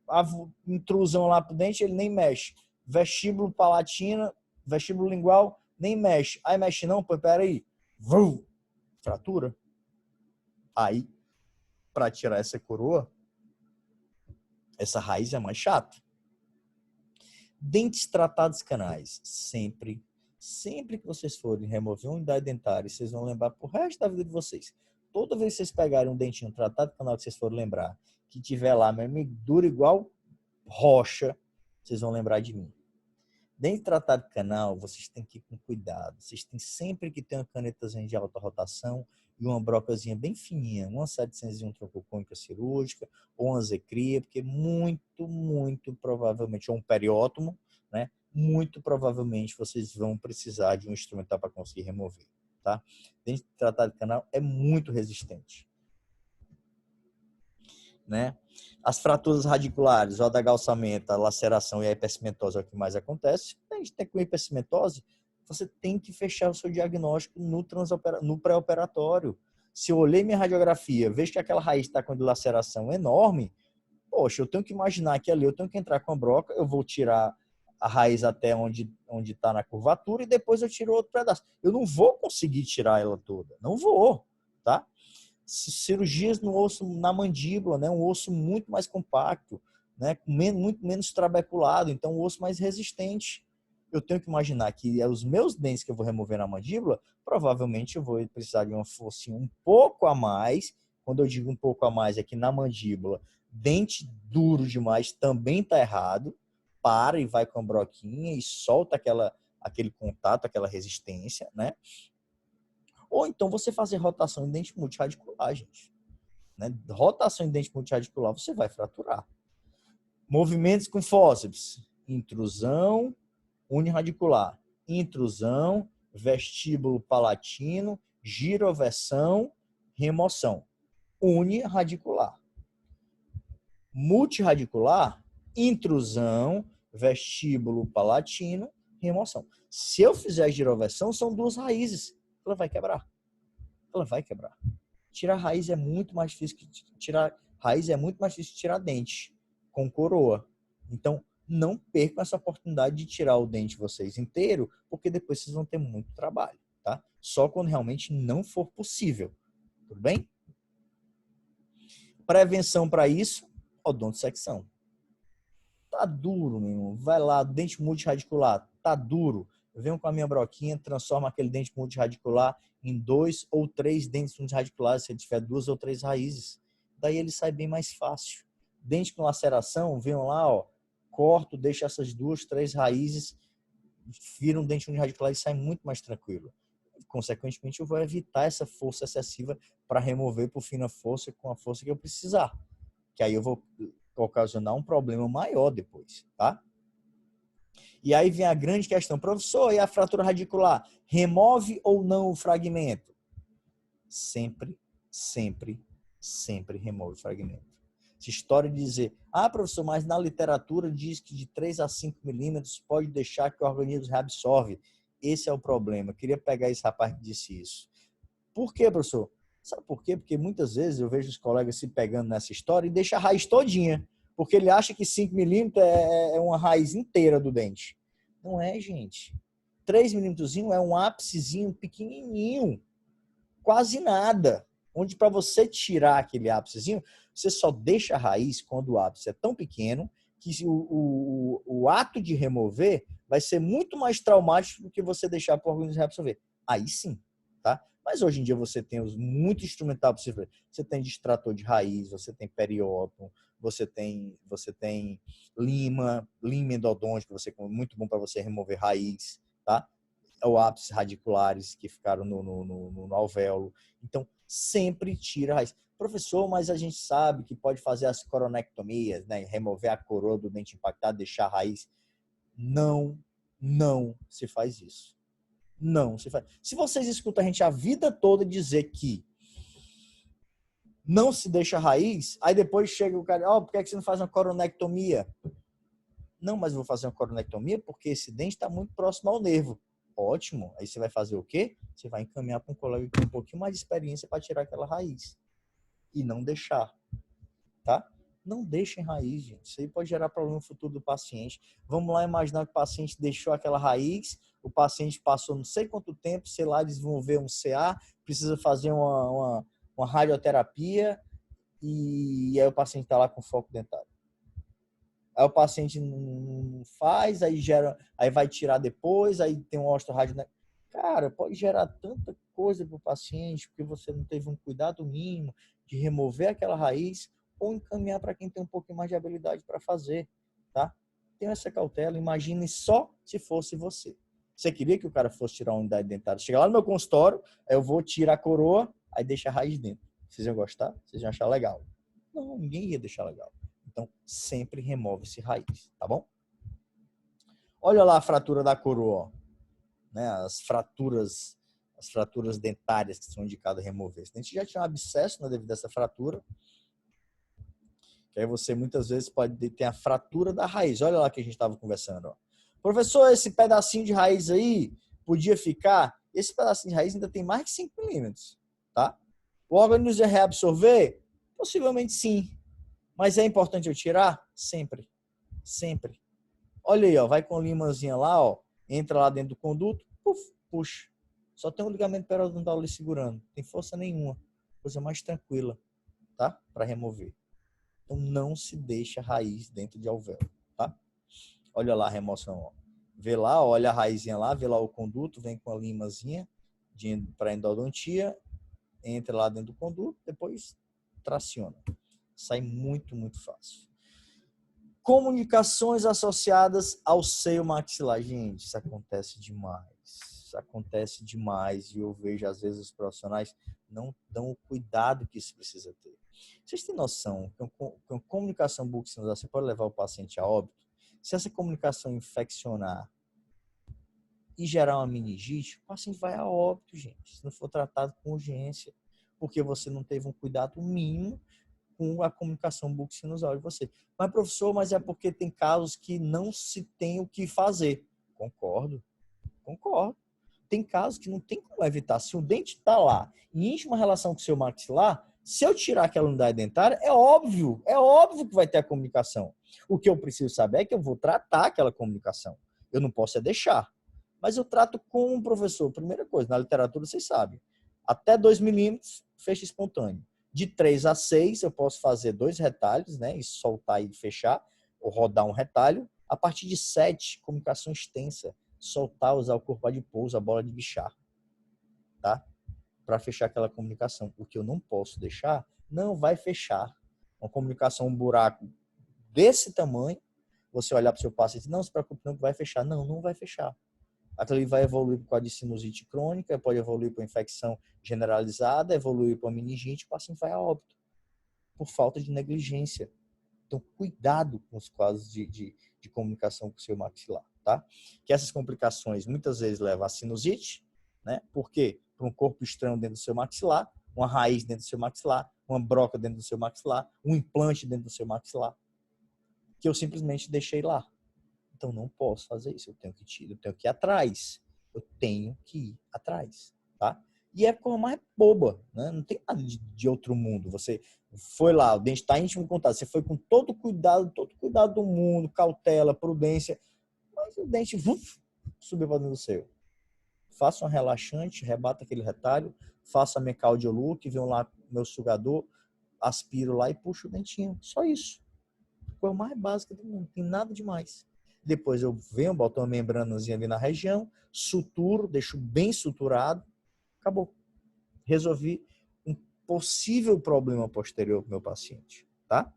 a intrusão lá pro dente, ele nem mexe. Vestíbulo palatina, vestíbulo lingual, nem mexe. Aí mexe não, pô, peraí. Fratura. Aí, para tirar essa coroa, essa raiz é mais chato. Dentes tratados canais. Sempre que vocês forem remover uma unidade dentária, vocês vão lembrar pro resto da vida de vocês. Toda vez que vocês pegarem um dentinho tratado canal que vocês forem lembrar, que tiver lá, mesmo duro igual rocha, vocês vão lembrar de mim. Dente tratado canal, vocês têm que ir com cuidado. Vocês têm sempre que ter uma canetazinha de alta rotação e uma brocazinha bem fininha, uma 701 troncocônica cirúrgica ou uma zecria, porque muito provavelmente, ou um periótomo, né? Muito provavelmente vocês vão precisar de um instrumental para conseguir remover, tá? Dente tratado canal é muito resistente, né? As fraturas radiculares, o adagalsamento, a laceração e a hipercimentose é o que mais acontece. A gente tem com hipercimentose, você tem que fechar o seu diagnóstico no pré-operatório. Se eu olhei minha radiografia, vejo que aquela raiz está com dilaceração enorme, poxa, eu tenho que imaginar que ali eu tenho que entrar com a broca, eu vou tirar a raiz até onde está na curvatura e depois eu tiro outro pedaço. Eu não vou conseguir tirar ela toda, não vou, tá? Cirurgias no osso, na mandíbula, né? Um osso muito mais compacto, né? Muito menos trabeculado, então um osso mais resistente. Eu tenho que imaginar que os meus dentes que eu vou remover na mandíbula, provavelmente eu vou precisar de uma forcinha um pouco a mais. Quando eu digo um pouco a mais, é que na mandíbula, dente duro demais também está errado. Para e vai com a broquinha e solta aquele contato, aquela resistência, né? Ou então você fazer rotação em dente multiradicular, gente. Né? Rotação em dente multiradicular, você vai fraturar. Movimentos com fórceps. Intrusão uniradicular. Intrusão, vestíbulo palatino, giroversão, remoção. Uniradicular. Multiradicular, intrusão, vestíbulo palatino, remoção. Se eu fizer a giroversão, são duas raízes. Ela vai quebrar. Ela vai quebrar. Tirar raiz é muito mais difícil que tirar raiz é muito mais difícil que tirar dente com coroa. Então, não percam essa oportunidade de tirar o dente vocês inteiro, porque depois vocês vão ter muito trabalho, tá? Só quando realmente não for possível. Tudo bem? Prevenção para isso, odontosecção. Tá duro, meu irmão. Vai lá, dente multiradicular, tá duro. Eu venho com a minha broquinha, transforma aquele dente multiradicular em 2 ou 3 dentes multirradiculares, se ele tiver 2 ou 3 raízes. Daí ele sai bem mais fácil. Dente com laceração, venham lá, ó, corto, deixo essas 2, 3 raízes, vira um dente uniradicular e sai muito mais tranquilo. Consequentemente, eu vou evitar essa força excessiva para remover por fina força com a força que eu precisar. Que aí eu vou ocasionar um problema maior depois, tá? E aí vem a grande questão, professor, e a fratura radicular? Remove ou não o fragmento? Sempre, sempre, sempre remove o fragmento. Essa história de dizer, professor, mas na literatura diz que de 3 a 5 milímetros pode deixar que o organismo reabsorve. Esse é o problema. Eu queria pegar esse rapaz que disse isso. Por quê, professor? Sabe por quê? Porque muitas vezes eu vejo os colegas se pegando nessa história e deixa a raiz todinha. Porque ele acha que 5 milímetros é uma raiz inteira do dente. Não é, gente. 3 milímetros é um ápicezinho pequenininho. Quase nada. Onde para você tirar aquele ápicezinho, você só deixa a raiz quando o ápice é tão pequeno que o ato de remover vai ser muito mais traumático do que você deixar para o organismo reabsorver. Aí sim, tá? Mas hoje em dia você tem muito instrumental para você ver. Você tem distrator de raiz, você tem periódon, você tem lima endodôntica, muito bom para você remover raiz, tá? Ou ápices radiculares que ficaram no alvéolo. Então, sempre tira a raiz. Professor, mas a gente sabe que pode fazer as coronectomias, né? Remover a coroa do dente impactado, deixar a raiz. Não se faz isso. Não se faz. Se vocês escutam a gente a vida toda dizer que não se deixa a raiz, aí depois chega o cara, por que você não faz uma coronectomia? Não, mas eu vou fazer uma coronectomia porque esse dente está muito próximo ao nervo. Ótimo. Aí você vai fazer o quê? Você vai encaminhar para um colega que tem um pouquinho mais de experiência para tirar aquela raiz. E não deixar. Tá? Não deixem raiz, gente. Isso aí pode gerar problema no futuro do paciente. Vamos lá imaginar que o paciente deixou aquela raiz, o paciente passou não sei quanto tempo, sei lá, desenvolveu um CA, precisa fazer uma radioterapia e aí o paciente está lá com foco dentário. Aí o paciente não faz, aí vai tirar depois, aí tem um osteorádio, né? Cara, pode gerar tanta coisa para o paciente, porque você não teve um cuidado mínimo de remover aquela raiz ou encaminhar para quem tem um pouquinho mais de habilidade para fazer, tá? Tenha essa cautela, imagine só se fosse você. Você queria que o cara fosse tirar uma unidade dentária? Chega lá no meu consultório, aí eu vou tirar a coroa, aí deixa a raiz dentro. Vocês iam gostar? Vocês iam achar legal? Não, ninguém ia deixar legal. Então, sempre remove-se raiz, tá bom? Olha lá a fratura da coroa, né? As fraturas dentárias que são indicadas a remover. Se a gente já tinha um abscesso, né, devido a essa fratura, que aí você muitas vezes pode ter a fratura da raiz. Olha lá que a gente estava conversando. Ó. Professor, esse pedacinho de raiz aí podia ficar? Esse pedacinho de raiz ainda tem mais de 5 milímetros, tá? O organismo ia reabsorver? Possivelmente sim. Mas é importante eu tirar? Sempre. Sempre. Olha aí, ó, vai com a limazinha lá, ó, entra lá dentro do conduto, puxa. Só tem um ligamento periodontal ali segurando. Não tem força nenhuma. Coisa mais tranquila, tá? Para remover. Então não se deixa a raiz dentro de alvéolo, tá? Olha lá a remoção, ó. Vê lá, olha a raizinha lá, vê lá o conduto, vem com a limazinha para endodontia, entra lá dentro do conduto, depois traciona. Sai muito, muito fácil. Comunicações associadas ao seio maxilar. Gente, isso acontece demais. isso acontece demais e eu vejo, às vezes, os profissionais não dão o cuidado que isso precisa ter. Vocês têm noção que uma comunicação bucosinusal você pode levar o paciente a óbito? Se essa comunicação infeccionar e gerar uma meningite, o paciente vai a óbito, gente, se não for tratado com urgência, porque você não teve um cuidado mínimo com a comunicação bucosinusal de você. Mas, professor, mas é porque tem casos que não se tem o que fazer. Concordo. Tem casos que não tem como evitar. Se o dente está lá em íntima relação com o seu maxilar, se eu tirar aquela unidade dentária, é óbvio que vai ter a comunicação. O que eu preciso saber é que eu vou tratar aquela comunicação. Eu não posso deixar. Mas eu trato com o professor. Primeira coisa, na literatura vocês sabem. Até 2 milímetros, fecha espontâneo. De 3 a 6, eu posso fazer 2 retalhos, né? E soltar e fechar, ou rodar um retalho. A partir de 7, comunicação extensa. Soltar, usar o corpo adiposo, a bola de bichar, tá? Para fechar aquela comunicação. O que eu não posso deixar, não vai fechar. Uma comunicação, um buraco desse tamanho, você olhar para o seu paciente, não se preocupe, não vai fechar. Não, não vai fechar. Aquilo vai evoluir para a sinusite crônica, pode evoluir para infecção generalizada, evoluir para meningite, o paciente vai a óbito, por falta de negligência. Então, cuidado com os casos de comunicação com o seu maxilar, tá? Que essas complicações muitas vezes levam a sinusite, né? Por quê? Para um corpo estranho dentro do seu maxilar, uma raiz dentro do seu maxilar, uma broca dentro do seu maxilar, um implante dentro do seu maxilar, que eu simplesmente deixei lá. Então, não posso fazer isso. Eu tenho que ir atrás. Eu tenho que ir atrás, tá? E é a coisa mais boba, né? Não tem nada de outro mundo. Você foi lá, o dente está íntimo contato. Você foi com todo cuidado do mundo, cautela, prudência. Mas o dente subiu para dentro do seu. Faça um relaxante, rebata aquele retalho, faça a minha cardiolook, venho lá meu sugador, aspiro lá e puxo o dentinho. Só isso. Coisa mais básica do mundo. Não tem nada demais. Depois eu venho, boto uma membranazinha ali na região, suturo, deixo bem suturado, acabou. Resolvi um possível problema posterior para o meu paciente, tá?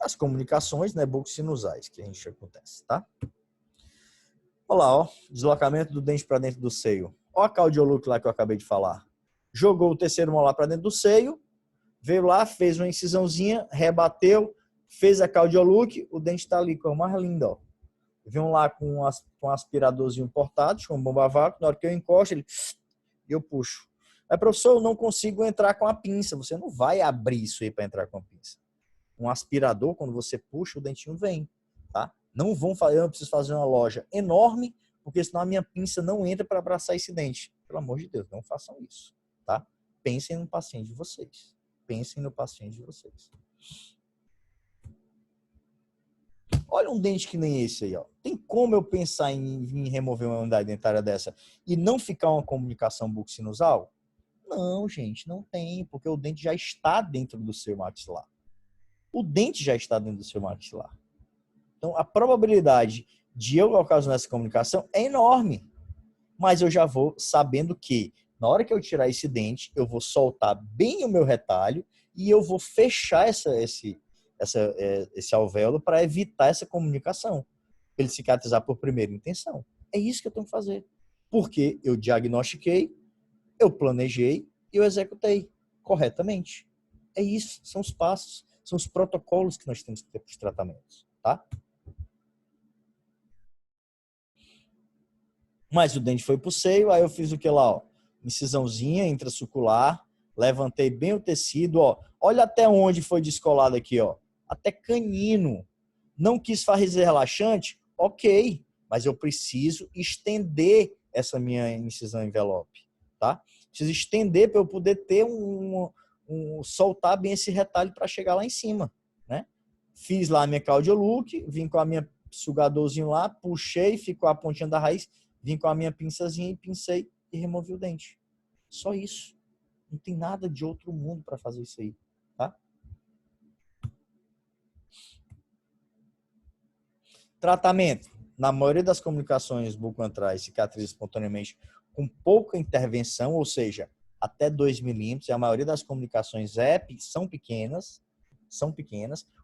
As comunicações, né, bucosinusais, que a gente acontece, tá? Olha lá, ó, deslocamento do dente para dentro do seio. Ó a cardiolook lá que eu acabei de falar. Jogou o terceiro molar para dentro do seio, veio lá, fez uma incisãozinha, rebateu, fez a cardiolook, o dente está ali, com a mais linda, ó. Vem lá com um aspiradorzinho portátil, com bomba a vácuo, na hora que eu encosto, eu puxo. Mas, professor, eu não consigo entrar com a pinça. Você não vai abrir isso aí para entrar com a pinça. Um aspirador, quando você puxa, o dentinho vem, tá? Não vão fazer, eu preciso fazer uma loja enorme, porque senão a minha pinça não entra para abraçar esse dente. Pelo amor de Deus, não façam isso, tá? Pensem no paciente de vocês. Pensem no paciente de vocês. Olha um dente que nem esse aí, ó. Tem como eu pensar em remover uma unidade dentária dessa e não ficar uma comunicação bucosinusal? Não, gente, não tem, porque o dente já está dentro do seu maxilar. O dente já está dentro do seu maxilar. Então, a probabilidade de eu ocasionar essa comunicação é enorme. Mas eu já vou sabendo que, na hora que eu tirar esse dente, eu vou soltar bem o meu retalho e eu vou fechar esse alvéolo para evitar essa comunicação. Ele cicatrizar por primeira intenção. É isso que eu tenho que fazer. Porque eu diagnostiquei, eu planejei e eu executei corretamente. É isso, são os passos, são os protocolos que nós temos que ter para os tratamentos, tá? Mas o dente foi pro seio, aí eu fiz o que lá, ó? Incisãozinha intrasucular, levantei bem o tecido, ó. Olha até onde foi descolado aqui, ó. Até canino. Não quis fazer relaxante? Ok, mas eu preciso estender essa minha incisão envelope, tá? Preciso estender para eu poder ter soltar bem esse retalho para chegar lá em cima, né? Fiz lá a minha cardiolook, vim com a minha sugadorzinho lá, puxei, ficou a pontinha da raiz, vim com a minha pinçazinha e pincei e removi o dente. Só isso. Não tem nada de outro mundo para fazer isso aí, tá? Tratamento. Na maioria das comunicações bucoantrais cicatriza espontaneamente com pouca intervenção, ou seja, até 2 milímetros. E a maioria das comunicações são pequenas.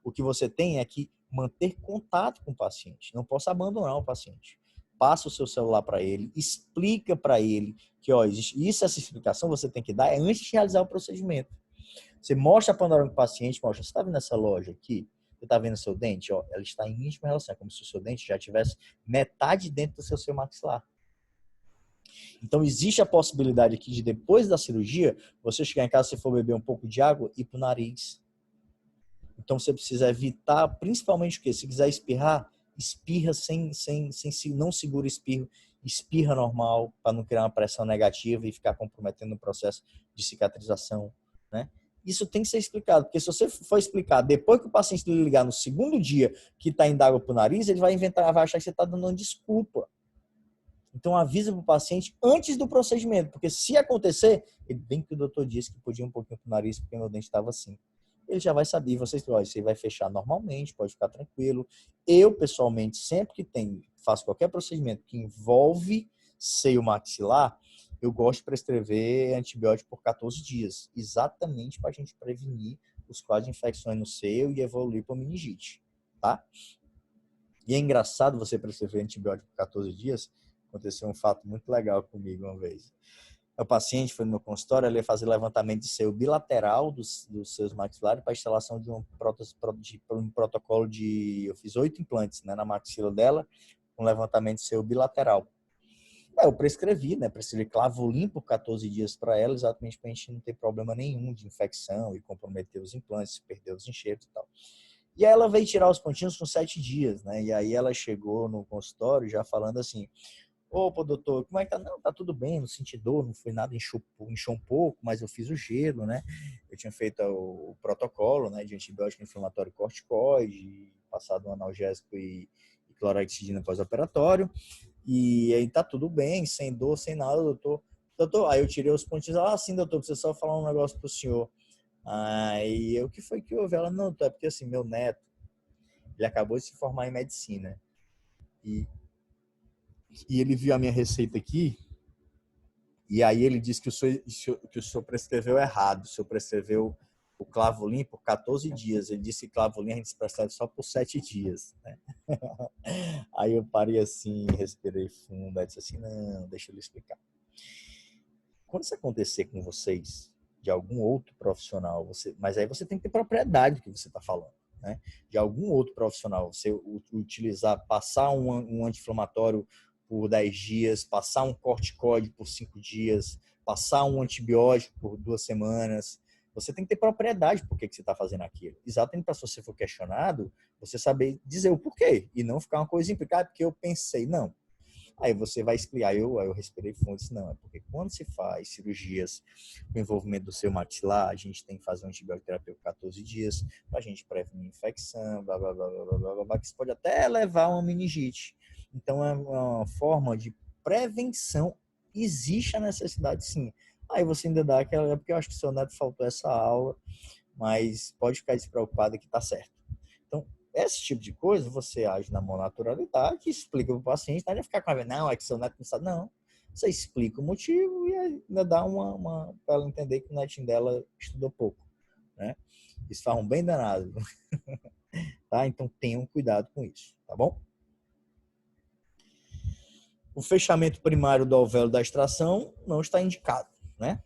O que você tem é que manter contato com o paciente. Não posso abandonar o paciente. passa o seu celular para ele, explica para ele que, ó, existe isso, essa explicação você tem que dar é antes de realizar o procedimento. Você mostra a panorama do paciente, mostra, você está vendo essa loja aqui? Você está vendo seu dente? Ó, ela está em íntima relação, é como se o seu dente já tivesse metade dentro do seu maxilar. Então, existe a possibilidade aqui de, depois da cirurgia, você chegar em casa, se for beber um pouco de água, ir para o nariz. Então, você precisa evitar, principalmente o quê? Se quiser espirrar, espirra não segura espirro, espirra normal, para não criar uma pressão negativa e ficar comprometendo o processo de cicatrização, né? Isso tem que ser explicado, porque se você for explicar depois que o paciente lhe ligar no segundo dia que está indo água para o nariz, ele vai inventar, vai achar que você está dando uma desculpa. Então, avisa para o paciente antes do procedimento, porque se acontecer, ele bem que o doutor disse que podia um pouquinho para o nariz, porque meu dente estava assim. Ele já vai saber, vocês, ó, você vai fechar normalmente, pode ficar tranquilo. Eu, pessoalmente, sempre que faço qualquer procedimento que envolve seio maxilar, eu gosto de prescrever antibiótico por 14 dias, exatamente para a gente prevenir os quadros de infecções no seio e evoluir para meningite, tá? E é engraçado você prescrever antibiótico por 14 dias. Aconteceu um fato muito legal comigo uma vez. O paciente foi no meu consultório, ele ia fazer levantamento de seio bilateral dos seus maxilares para a instalação de um protocolo de... Eu fiz 8 implantes, né, na maxila dela, um levantamento de seio bilateral. Eu prescrevi, né? Prescrevi Clavolin por 14 dias para ela, exatamente para a gente não ter problema nenhum de infecção e comprometer os implantes, perder os enxertos e tal. E aí ela veio tirar os pontinhos com 7 dias, né? E aí ela chegou no consultório já falando assim: opa, doutor, como é que tá? Não, tá tudo bem, não senti dor, não foi nada, inchou um pouco, mas eu fiz o gelo, né? Eu tinha feito o protocolo, né, de antibiótico inflamatório corticoide, passado um analgésico e clorexidina pós-operatório, e aí tá tudo bem, sem dor, sem nada, doutor. Doutor, aí eu tirei os pontinhos, sim, doutor, preciso só falar um negócio pro senhor. Aí, o que foi que houve? Ela, não, é porque assim, meu neto, ele acabou de se formar em medicina, e ele viu a minha receita aqui, e aí ele disse que o senhor prescreveu errado. O senhor prescreveu o Clavolin por 14 dias. Ele disse que Clavolin a gente prescreve só por 7 dias. Né? Aí eu parei assim, respirei fundo, aí disse assim, não, deixa eu lhe explicar. Quando isso acontecer com vocês, de algum outro profissional, mas aí você tem que ter propriedade do que você está falando. Né? De algum outro profissional, você utilizar, passar um anti-inflamatório por 10 dias, passar um corticoide por 5 dias, passar um antibiótico por 2 semanas. Você tem que ter propriedade por que você está fazendo aquilo. Exatamente para se você for questionado, você saber dizer o porquê e não ficar uma coisa implicada porque eu pensei, não. Aí você vai explicar, eu respirei fundo e disse, não, é porque quando se faz cirurgias com envolvimento do seu maxilar, a gente tem que fazer um antibiótico terapêutico por 14 dias, para a gente prevenir infecção, blá, blá, blá, blá, blá, blá, blá, que isso pode até levar a uma meningite. Então, é uma forma de prevenção, existe a necessidade sim. Aí você ainda dá aquela, porque eu acho que o seu neto faltou essa aula, mas pode ficar despreocupado que está certo. Então, esse tipo de coisa, você age na mão naturalidade, explica para o paciente, não é ficar com a não, é que seu neto não sabe, não. Você explica o motivo e ainda dá uma para ela entender que o netinho dela estudou pouco, né? Isso faz um bem danado, tá? Então, tenham cuidado com isso, tá bom? O fechamento primário do alvéolo da extração não está indicado, né?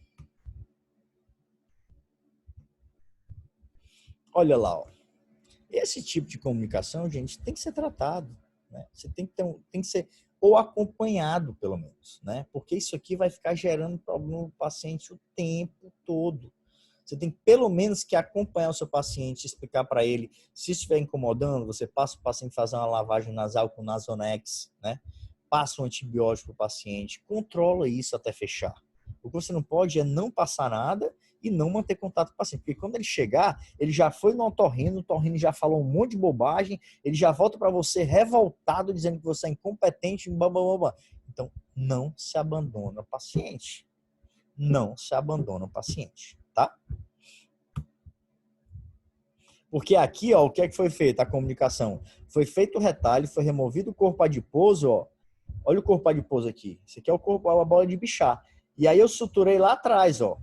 Olha lá, ó. Esse tipo de comunicação, gente, tem que ser tratado, né? Você tem que ser ou acompanhado, pelo menos, né? Porque isso aqui vai ficar gerando problema no paciente o tempo todo. Você tem pelo menos que acompanhar o seu paciente, explicar para ele, se estiver incomodando, você passa o paciente fazer uma lavagem nasal com Nasonex, né? Passa um antibiótico para o paciente, controla isso até fechar. O que você não pode é não passar nada e não manter contato com o paciente. Porque quando ele chegar, ele já foi no otorrino, o otorrino já falou um monte de bobagem, ele já volta para você revoltado, dizendo que você é incompetente, blá, blá, blá, blá. Então, não se abandona o paciente. Não se abandona o paciente, tá? Porque aqui, ó, o que é que foi feito? A comunicação. Foi feito o retalho, foi removido o corpo adiposo, ó. Olha o corpo adiposo aqui. Esse aqui é o corpo, a bola de bichar. E aí eu suturei lá atrás, ó.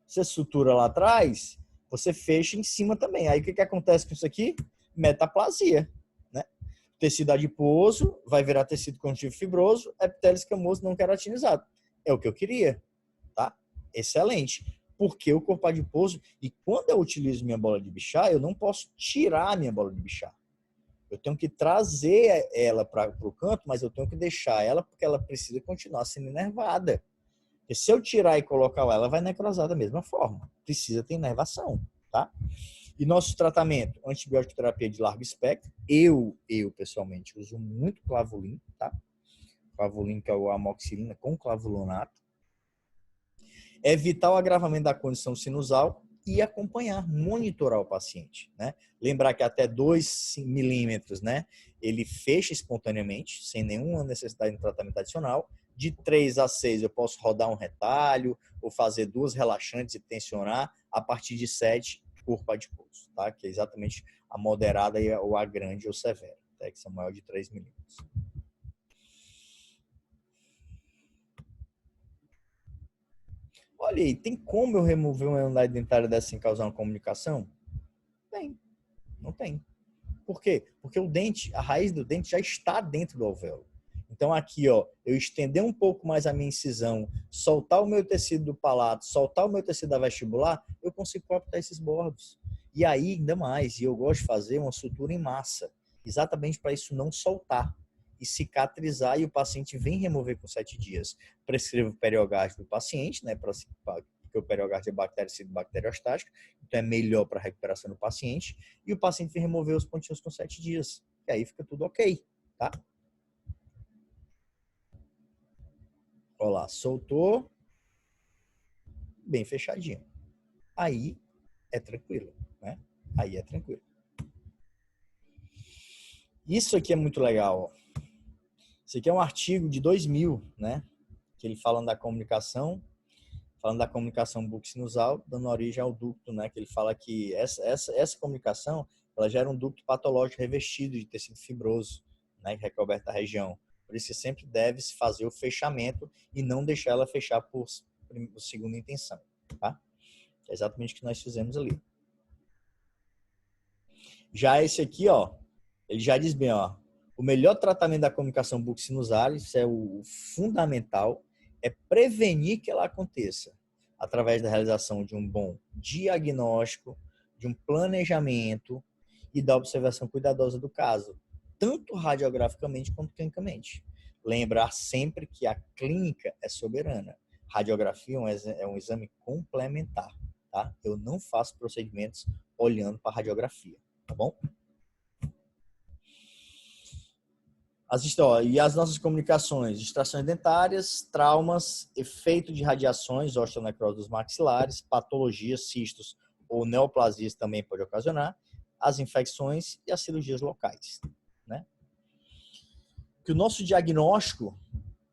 Você sutura lá atrás, você fecha em cima também. Aí o que acontece com isso aqui? Metaplasia, né? Tecido adiposo vai virar tecido conjuntivo fibroso, epitélio escamoso não queratinizado. É o que eu queria, tá? Excelente. Porque o corpo adiposo, e quando eu utilizo minha bola de Bichat, eu não posso tirar a minha bola de Bichat. Eu tenho que trazer ela para o canto, mas eu tenho que deixar ela porque ela precisa continuar sendo inervada. Porque se eu tirar e colocar ela vai necrosar da mesma forma. Precisa ter inervação, tá? E nosso tratamento, antibiótico terapia de largo espectro. Eu pessoalmente uso muito clavulin, tá? Clavulin, que é a amoxicilina com clavulunato. Evitar o agravamento da condição sinusal e acompanhar, monitorar o paciente, né? Lembrar que até 2 milímetros, né? Ele fecha espontaneamente, sem nenhuma necessidade de tratamento adicional. De 3 a 6 eu posso rodar um retalho ou fazer 2 relaxantes e tensionar. A partir de 7, corpo adiposo, tá? Que é exatamente a moderada ou a grande ou severa, tá? Que são maior de 3 milímetros. Olha aí, tem como eu remover uma unidade dentária dessa sem causar uma comunicação? Tem, não tem. Por quê? Porque o dente, a raiz do dente já está dentro do alvéolo. Então aqui, ó, eu estender um pouco mais a minha incisão, soltar o meu tecido do palato, soltar o meu tecido da vestibular, eu consigo coaptar esses bordos. E aí, ainda mais, e eu gosto de fazer uma sutura em massa, exatamente para isso não soltar e cicatrizar, e o paciente vem remover com 7 dias. Prescrevo o periogarte do paciente, né, porque o periogarte é bactericida bacteriostática, então é melhor para a recuperação do paciente, e o paciente vem remover os pontinhos com 7 dias. E aí fica tudo ok, tá? Olha lá, soltou, bem fechadinho. Aí é tranquilo, né? Aí é tranquilo. Isso aqui é muito legal, ó. Isso aqui é um artigo de 2000, né? Que ele falando da comunicação bucosinusal, dando origem ao ducto, né? Que ele fala que essa comunicação, ela gera um ducto patológico revestido de tecido fibroso, né? Que recoberta a região. Por isso, sempre deve se fazer o fechamento e não deixar ela fechar por segunda intenção, tá? É exatamente o que nós fizemos ali. Já esse aqui, ó, ele já diz bem, ó, o melhor tratamento da comunicação bucosinusal, isso é o fundamental, é prevenir que ela aconteça através da realização de um bom diagnóstico, de um planejamento e da observação cuidadosa do caso, tanto radiograficamente quanto clinicamente. Lembrar sempre que a clínica é soberana. Radiografia é um exame complementar, tá? Eu não faço procedimentos olhando para a radiografia, tá bom? E as nossas comunicações, distrações dentárias, traumas, efeito de radiações, osteonecrose dos maxilares, patologias, cistos ou neoplasias também pode ocasionar, as infecções e as cirurgias locais, né? Que o nosso diagnóstico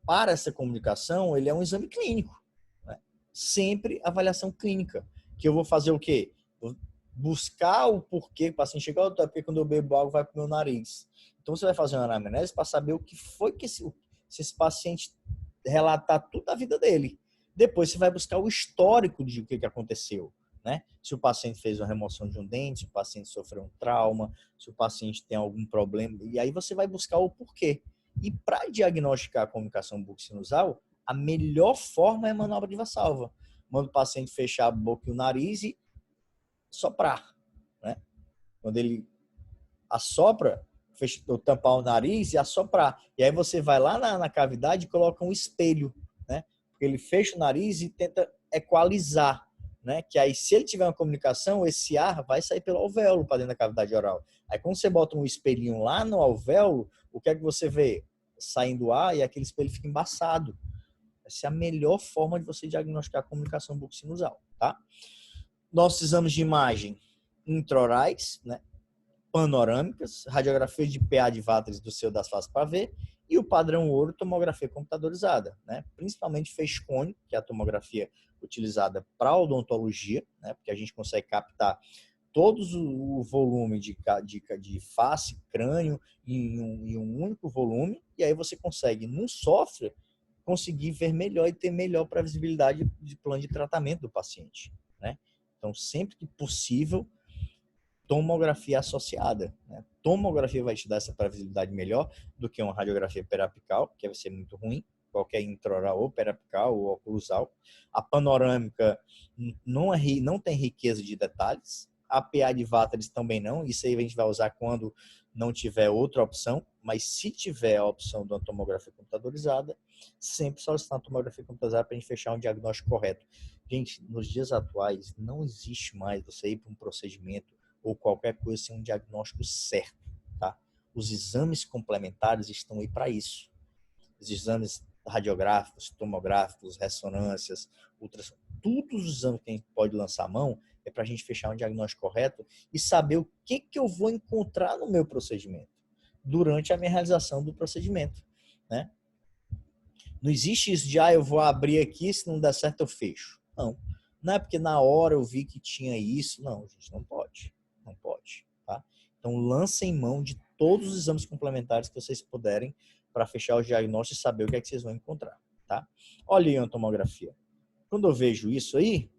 para essa comunicação, ele é um exame clínico, né? Sempre avaliação clínica, que eu vou fazer o quê? Vou buscar o porquê o paciente chegou, porque quando eu bebo água vai para o meu nariz. Então você vai fazer uma anamnese para saber o que foi que se esse paciente relatar toda a vida dele. Depois você vai buscar o histórico de o que aconteceu, né? Se o paciente fez uma remoção de um dente, se o paciente sofreu um trauma, se o paciente tem algum problema, e aí você vai buscar o porquê. E para diagnosticar a comunicação bucosinusal, a melhor forma é a manobra de Valsalva. Manda o paciente fechar a boca e o nariz e soprar, né? Quando ele assopra, tampar o nariz e assoprar. E aí você vai lá na cavidade e coloca um espelho, né? Porque ele fecha o nariz e tenta equalizar, né? Que aí, se ele tiver uma comunicação, esse ar vai sair pelo alvéolo para dentro da cavidade oral. Aí, quando você bota um espelhinho lá no alvéolo, o que é que você vê? Saindo ar e aquele espelho fica embaçado. Essa é a melhor forma de você diagnosticar a comunicação bucosinusal, tá? Nossos exames de imagem intraorais, né? Panorâmicas, radiografia de PA de Váteres do seu das faces para ver, e o padrão ouro, tomografia computadorizada, né? Principalmente feixe-cone, que é a tomografia utilizada para odontologia, né? Porque a gente consegue captar todos o volume de face, crânio em um único volume, e aí você consegue, num software, conseguir ver melhor e ter melhor previsibilidade de plano de tratamento do paciente, né? Então, sempre que possível, tomografia associada, né? Tomografia vai te dar essa previsibilidade melhor do que uma radiografia periapical, que vai ser muito ruim, qualquer intraoral ou periapical ou oclusal. A panorâmica não tem riqueza de detalhes. A PA de Váteres também não. Isso aí a gente vai usar quando não tiver outra opção, mas se tiver a opção de uma tomografia computadorizada, sempre solicitar uma tomografia computadorizada para a gente fechar um diagnóstico correto. Gente, nos dias atuais, não existe mais você ir para um procedimento ou qualquer coisa sem um diagnóstico certo, tá? Os exames complementares estão aí para isso. Os exames radiográficos, tomográficos, ressonâncias, ultrassom, todos os exames que a gente pode lançar a mão é para a gente fechar um diagnóstico correto e saber o que eu vou encontrar no meu procedimento durante a minha realização do procedimento, né? Não existe isso de, eu vou abrir aqui, se não der certo eu fecho. Não. Não é porque na hora eu vi que tinha isso. Não, gente, não pode. Não pode, tá? Então, lancem mão de todos os exames complementares que vocês puderem para fechar o diagnóstico e saber o que é que vocês vão encontrar, tá? Olha aí a tomografia. Quando eu vejo isso aí,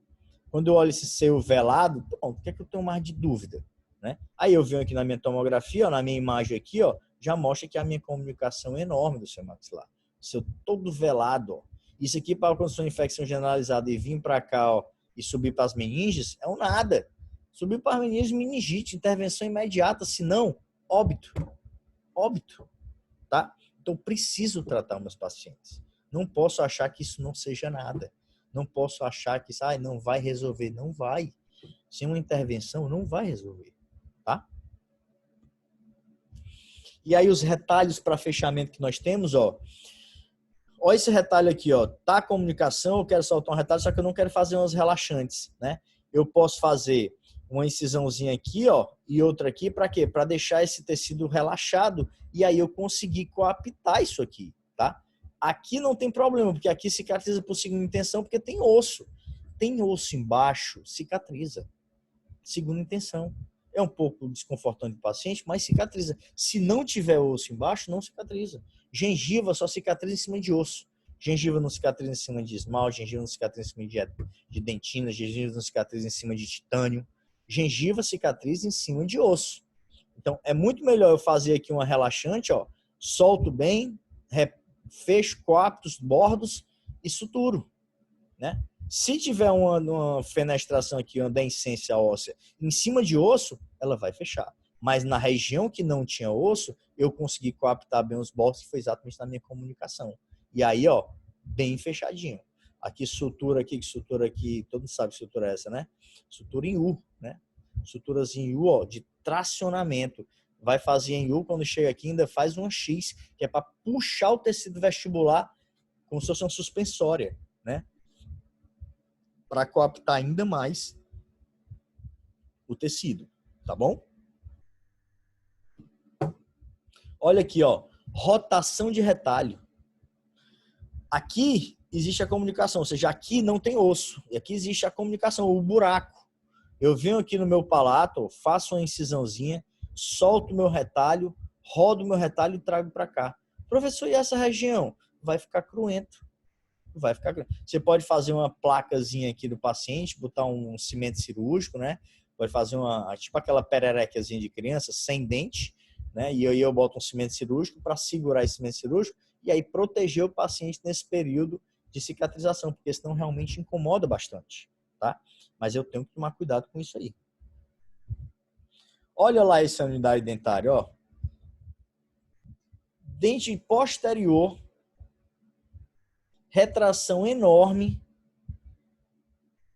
quando eu olho esse seio velado, pronto, o que é que eu tenho mais de dúvida, né? Aí eu venho aqui na minha tomografia, ó, na minha imagem aqui, ó, já mostra que a minha comunicação é enorme do seu maxilar. O seu todo velado, ó. Isso aqui para quando sua infecção generalizada e vir para cá, ó, e subir para as meninges, é um nada. Subir para as meninges, meningite, intervenção imediata, senão óbito. Óbito, tá? Então, preciso tratar meus pacientes. Não posso achar que isso não seja nada. Não posso achar que isso não vai resolver. Não vai. Sem uma intervenção, não vai resolver, tá? E aí, os retalhos para fechamento que nós temos, ó. Olha esse retalho aqui, ó. Tá a comunicação, eu quero soltar um retalho, só que eu não quero fazer umas relaxantes, né? Eu posso fazer uma incisãozinha aqui, ó, e outra aqui, para quê? Para deixar esse tecido relaxado e aí eu conseguir coaptar isso aqui, tá? Aqui não tem problema, porque aqui cicatriza por segunda intenção, porque tem osso. Tem osso embaixo, cicatriza. Segunda intenção. É um pouco desconfortante para o paciente, mas cicatriza. Se não tiver osso embaixo, não cicatriza. Gengiva só cicatriza em cima de osso. Gengiva não cicatriza em cima de esmalte, gengiva não cicatriza em cima de dentina, gengiva não cicatriza em cima de titânio. Gengiva cicatriza em cima de osso. Então, é muito melhor eu fazer aqui uma relaxante, ó, solto bem, fecho, coapto os bordos e suturo, né? Se tiver uma fenestração aqui, uma deiscência óssea em cima de osso, ela vai fechar. Mas na região que não tinha osso, eu consegui coaptar bem os bordos, que foi exatamente na minha comunicação. E aí, ó, bem fechadinho. Aqui sutura aqui, todo mundo sabe que sutura é essa, né? Sutura em U, né? Suturas em U, ó, de tracionamento. Vai fazer em U, quando chega aqui ainda faz um X, que é para puxar o tecido vestibular como se fosse uma suspensória, né? Para coaptar ainda mais o tecido, tá bom? Olha aqui, ó, rotação de retalho. Aqui existe a comunicação, ou seja, aqui não tem osso. E aqui existe a comunicação, o buraco. Eu venho aqui no meu palato, faço uma incisãozinha, solto o meu retalho, rodo o meu retalho e trago para cá. Professor, e essa região? Vai ficar cruento. Vai ficar cruento. Você pode fazer uma placazinha aqui do paciente, botar um cimento cirúrgico, né? Pode fazer uma, tipo aquela pererecazinha de criança, sem dente, né? E aí eu boto um cimento cirúrgico para segurar esse cimento cirúrgico e aí proteger o paciente nesse período de cicatrização, porque senão realmente incomoda bastante, tá? Mas eu tenho que tomar cuidado com isso aí. Olha lá essa unidade dentária, ó. Dente posterior, retração enorme.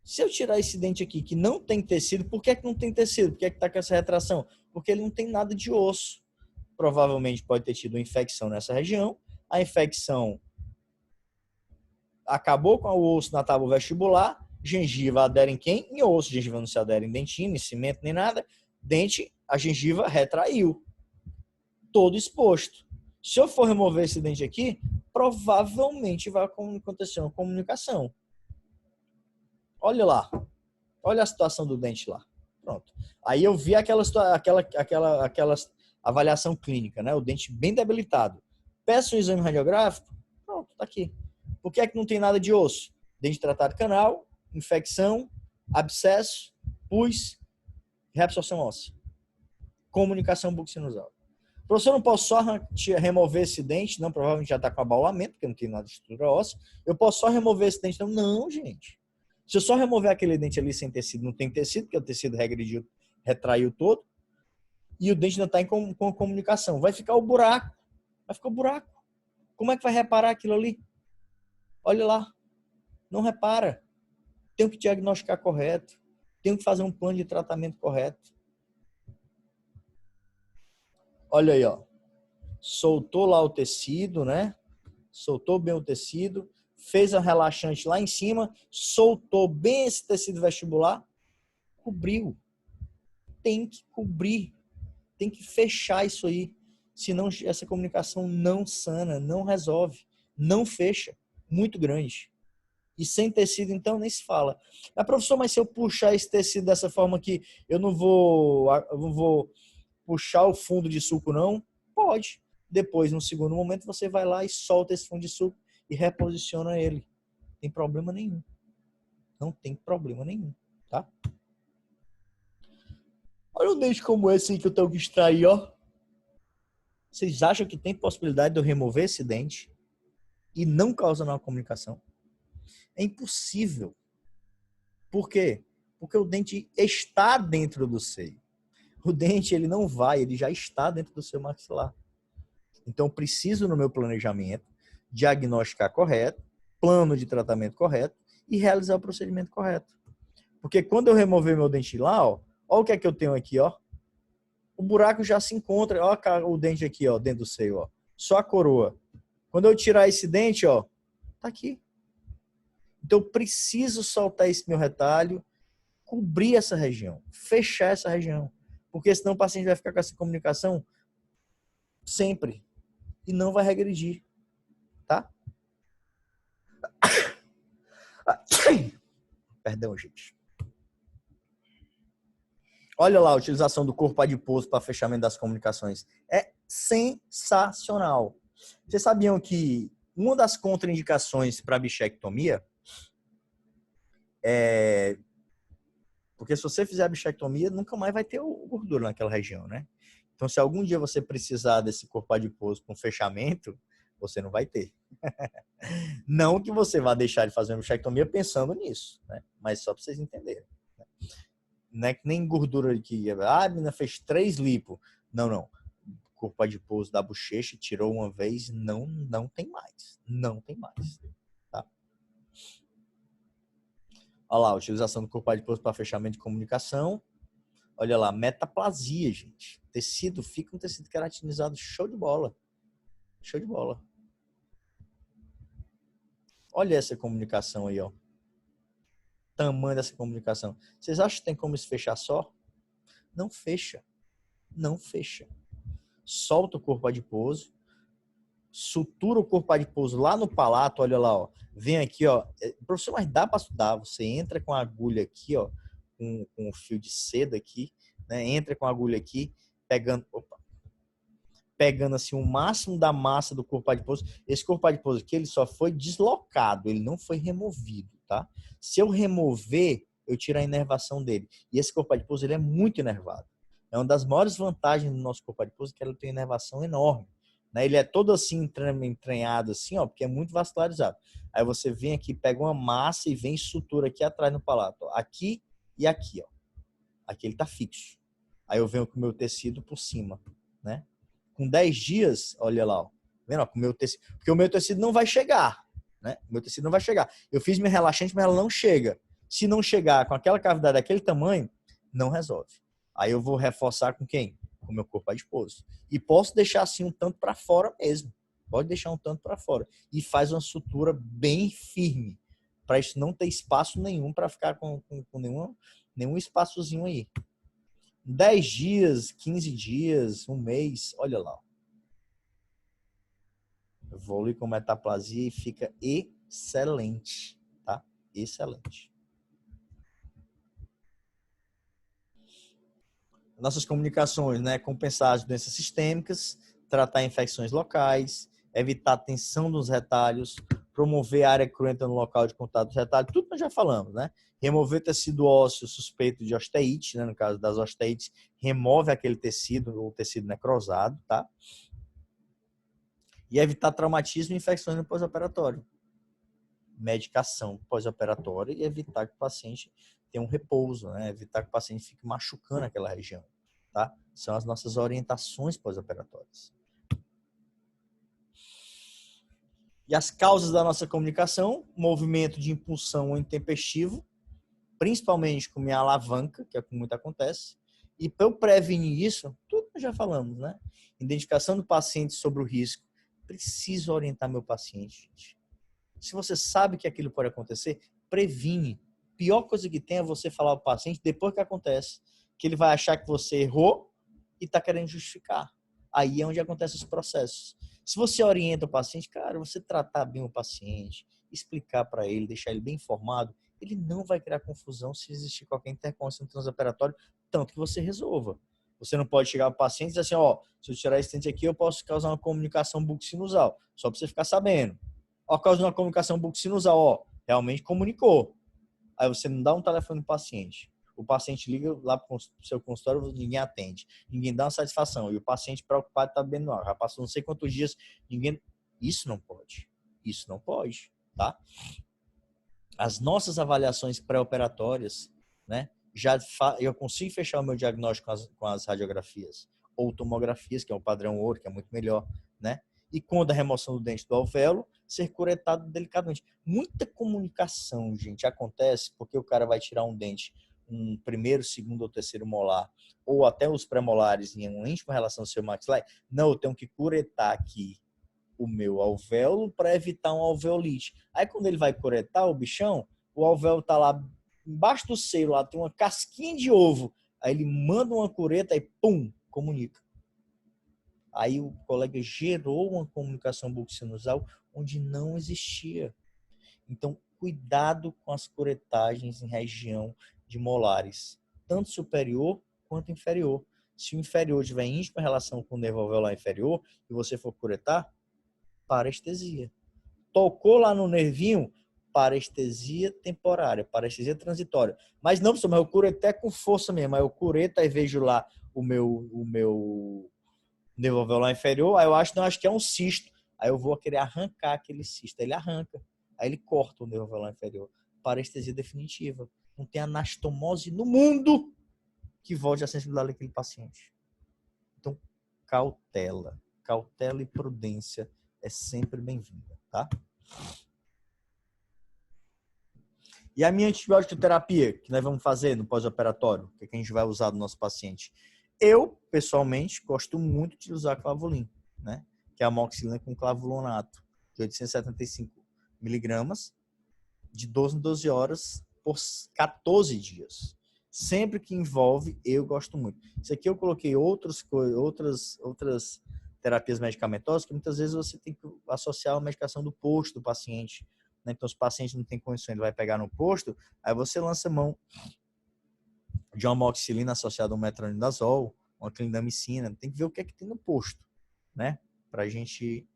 Se eu tirar esse dente aqui que não tem tecido, por que não tem tecido? Por que está com essa retração? Porque ele não tem nada de osso. Provavelmente pode ter tido uma infecção nessa região. A infecção acabou com o osso na tábua vestibular. Gengiva adere em quem? Em osso. Gengiva não se adere em dentina, em cimento, nem nada. Dente, a gengiva retraiu. Todo exposto. Se eu for remover esse dente aqui, provavelmente vai acontecer uma comunicação. Olha lá. Olha a situação do dente lá. Pronto. Aí eu vi aquela avaliação clínica, né? O dente bem debilitado. Peço um exame radiográfico. Pronto, tá aqui. Por que é que não tem nada de osso? Dente tratado canal, infecção, abscesso, pus, reabsorção óssea. Comunicação bucosinusal. Professor, eu não posso só remover esse dente, não, provavelmente já está com abaulamento, porque não tem nada de estrutura óssea. Eu posso só remover esse dente? Não, não, gente. Se eu só remover aquele dente ali sem tecido, não tem tecido, porque o tecido regrediu, retraiu todo, e o dente não está com comunicação. Vai ficar o buraco. Vai ficar o buraco. Como é que vai reparar aquilo ali? Olha lá. Não repara. Tenho que diagnosticar correto. Tenho que fazer um plano de tratamento correto. Olha aí, ó. Soltou lá o tecido, né? Soltou bem o tecido. Fez a relaxante lá em cima. Soltou bem esse tecido vestibular. Cobriu. Tem que cobrir. Tem que fechar isso aí. Senão essa comunicação não sana, não resolve. Não fecha. Muito grande. E sem tecido, então, nem se fala. Mas, professor, mas se eu puxar esse tecido dessa forma aqui, eu não vou puxar o fundo de suco, não? Pode. Depois, no segundo momento, você vai lá e solta esse fundo de suco e reposiciona ele. Não tem problema nenhum. Não tem problema nenhum, tá? Olha um dente como esse aí que eu tenho que extrair, ó. Vocês acham que tem possibilidade de eu remover esse dente e não causar uma comunicação? É impossível. Por quê? Porque o dente está dentro do seio. O dente, ele não vai, ele já está dentro do seu maxilar. Então, preciso, no meu planejamento, diagnosticar correto, plano de tratamento correto e realizar o procedimento correto. Porque quando eu remover meu dente lá, ó o que é que eu tenho aqui, ó. O buraco já se encontra, ó o dente aqui, ó, dentro do seio, ó. Só a coroa. Quando eu tirar esse dente, ó, tá aqui. Então, eu preciso soltar esse meu retalho, cobrir essa região, fechar essa região. Porque senão o paciente vai ficar com essa comunicação sempre e não vai regredir, tá? Perdão, gente. Olha lá a utilização do corpo adiposo para fechamento das comunicações. É sensacional. Vocês sabiam que uma das contraindicações para a bichectomia é... Porque se você fizer a bichectomia, nunca mais vai ter gordura naquela região, né? Então, se algum dia você precisar desse corpo adiposo com fechamento, você não vai ter. Não que você vá deixar de fazer uma bichectomia pensando nisso, né? Mas só para vocês entenderem. Não é que nem gordura que a menina fez 3 lipo. Não, não. Corpo adiposo da bochecha, tirou uma vez, não tem mais. Não tem mais. Tá? Olha lá, a utilização do corpo adiposo para fechamento de comunicação. Olha lá, metaplasia, gente. Tecido, fica um tecido queratinizado. Show de bola. Show de bola. Olha essa comunicação aí, ó. Tamanho dessa comunicação. Vocês acham que tem como se fechar só? Não fecha. Não fecha. Solta o corpo adiposo. Sutura o corpo adiposo lá no palato. Olha lá, ó. Vem aqui, ó. Professor, mas dá para estudar. Você entra com a agulha aqui, ó. Com o fio de seda aqui. Né? Entra com a agulha aqui. Pegando assim o máximo da massa do corpo adiposo. Esse corpo adiposo aqui, ele só foi deslocado, ele não foi removido, tá? Se eu remover, eu tiro a inervação dele. E esse corpo adiposo, ele é muito inervado. É uma das maiores vantagens do nosso corpo adiposo, que ele tem inervação enorme. Né? Ele é todo assim, entranhado assim, ó, porque é muito vascularizado. Aí você vem aqui, pega uma massa e vem e sutura aqui atrás no palato. Ó. Aqui e aqui, ó. Aqui ele tá fixo. Aí eu venho com o meu tecido por cima, né? Com 10 dias, olha lá, ó, vendo, ó, com o meu tecido, porque o meu tecido não vai chegar, né? O meu tecido não vai chegar. Eu fiz minha relaxante, mas ela não chega. Se não chegar com aquela cavidade daquele tamanho, não resolve. Aí eu vou reforçar com quem? Com o meu corpo adiposo. E posso deixar assim um tanto para fora mesmo. Pode deixar um tanto para fora. E faz uma sutura bem firme, para isso não ter espaço nenhum para ficar com nenhum espaçozinho aí. 10 dias, 15 dias, um mês, olha lá. Evolui com metaplasia e fica excelente, tá? Excelente. Nossas comunicações, né? Compensar as doenças sistêmicas, tratar infecções locais, evitar a tensão dos retalhos, promover área cruenta no local de contato retal, tudo nós já falamos, né? Remover tecido ósseo suspeito de osteite, né? No caso das osteites, remove aquele tecido, ou tecido necrosado, tá? E evitar traumatismo e infecções no pós-operatório. Medicação pós-operatória e evitar que o paciente tenha um repouso, né? Evitar que o paciente fique machucando aquela região, tá? São as nossas orientações pós-operatórias. E as causas da nossa comunicação, movimento de impulsão ou intempestivo, principalmente com minha alavanca, que é como muito acontece. E para eu prevenir isso, tudo que já falamos, né? Identificação do paciente sobre o risco. Preciso orientar meu paciente, gente. Se você sabe que aquilo pode acontecer, previne. Pior coisa que tem é você falar ao paciente depois que acontece, que ele vai achar que você errou e está querendo justificar. Aí é onde acontecem os processos. Se você orienta o paciente, cara, você tratar bem o paciente, explicar para ele, deixar ele bem informado, ele não vai criar confusão se existir qualquer intercorrência no transoperatório, tanto que você resolva. Você não pode chegar ao paciente e dizer assim, ó, se eu tirar esse dente aqui, eu posso causar uma comunicação bucosinusal. Só para você ficar sabendo. Ó, causa de uma comunicação bucosinusal, ó, realmente comunicou. Aí você não dá um telefone pro paciente. O paciente liga lá para o seu consultório, ninguém atende. Ninguém dá uma satisfação. E o paciente preocupado está bebendo água. Já passou não sei quantos dias, ninguém... Isso não pode. Isso não pode, tá? As nossas avaliações pré-operatórias, né? Eu consigo fechar o meu diagnóstico com as radiografias ou tomografias, que é o padrão ouro, que é muito melhor, né? E quando a remoção do dente do alvéolo, ser curetado delicadamente. Muita comunicação, gente, acontece porque o cara vai tirar um dente, um primeiro, segundo ou terceiro molar, ou até os pré-molares em uma íntima relação ao seu maxilar. Não, eu tenho que curetar aqui o meu alvéolo para evitar um alveolite. Aí quando ele vai curetar o bichão, o alvéolo tá lá embaixo do seio, lá tem uma casquinha de ovo. Aí ele manda uma cureta e pum, comunica. Aí o colega gerou uma comunicação bucosinusal onde não existia. Então, cuidado com as curetagens em região de molares, tanto superior quanto inferior. Se o inferior tiver íntima relação com o nervo alveolar inferior e você for curetar, parestesia. Tocou lá no nervinho, parestesia temporária, parestesia transitória. Mas não, professor, mas eu curetei com força mesmo. Aí eu cureto, aí vejo lá o meu nervo alveolar inferior, aí eu acho que é um cisto. Aí eu vou querer arrancar aquele cisto. Aí ele arranca. Aí ele corta o nervo alveolar inferior. Parestesia definitiva. Não tem anastomose no mundo que volte a sensibilidade daquele paciente. Então, cautela. Cautela e prudência é sempre bem-vinda, tá? E a minha antibiótico terapia, que nós vamos fazer no pós-operatório, que a gente vai usar no nosso paciente? Eu, pessoalmente, gosto muito de usar clavulin, né? Que é a amoxicilina com clavulonato, de 875 miligramas, de 12 em 12 horas, por 14 dias. Sempre que envolve, eu gosto muito. Isso aqui eu coloquei outras terapias medicamentosas, que muitas vezes você tem que associar a medicação do posto do paciente. Né? Então, se o paciente não tem condições, ele vai pegar no posto, aí você lança mão de uma amoxicilina associada a um metronidazol, uma clindamicina, tem que ver o que é que tem no posto, né? Pra gente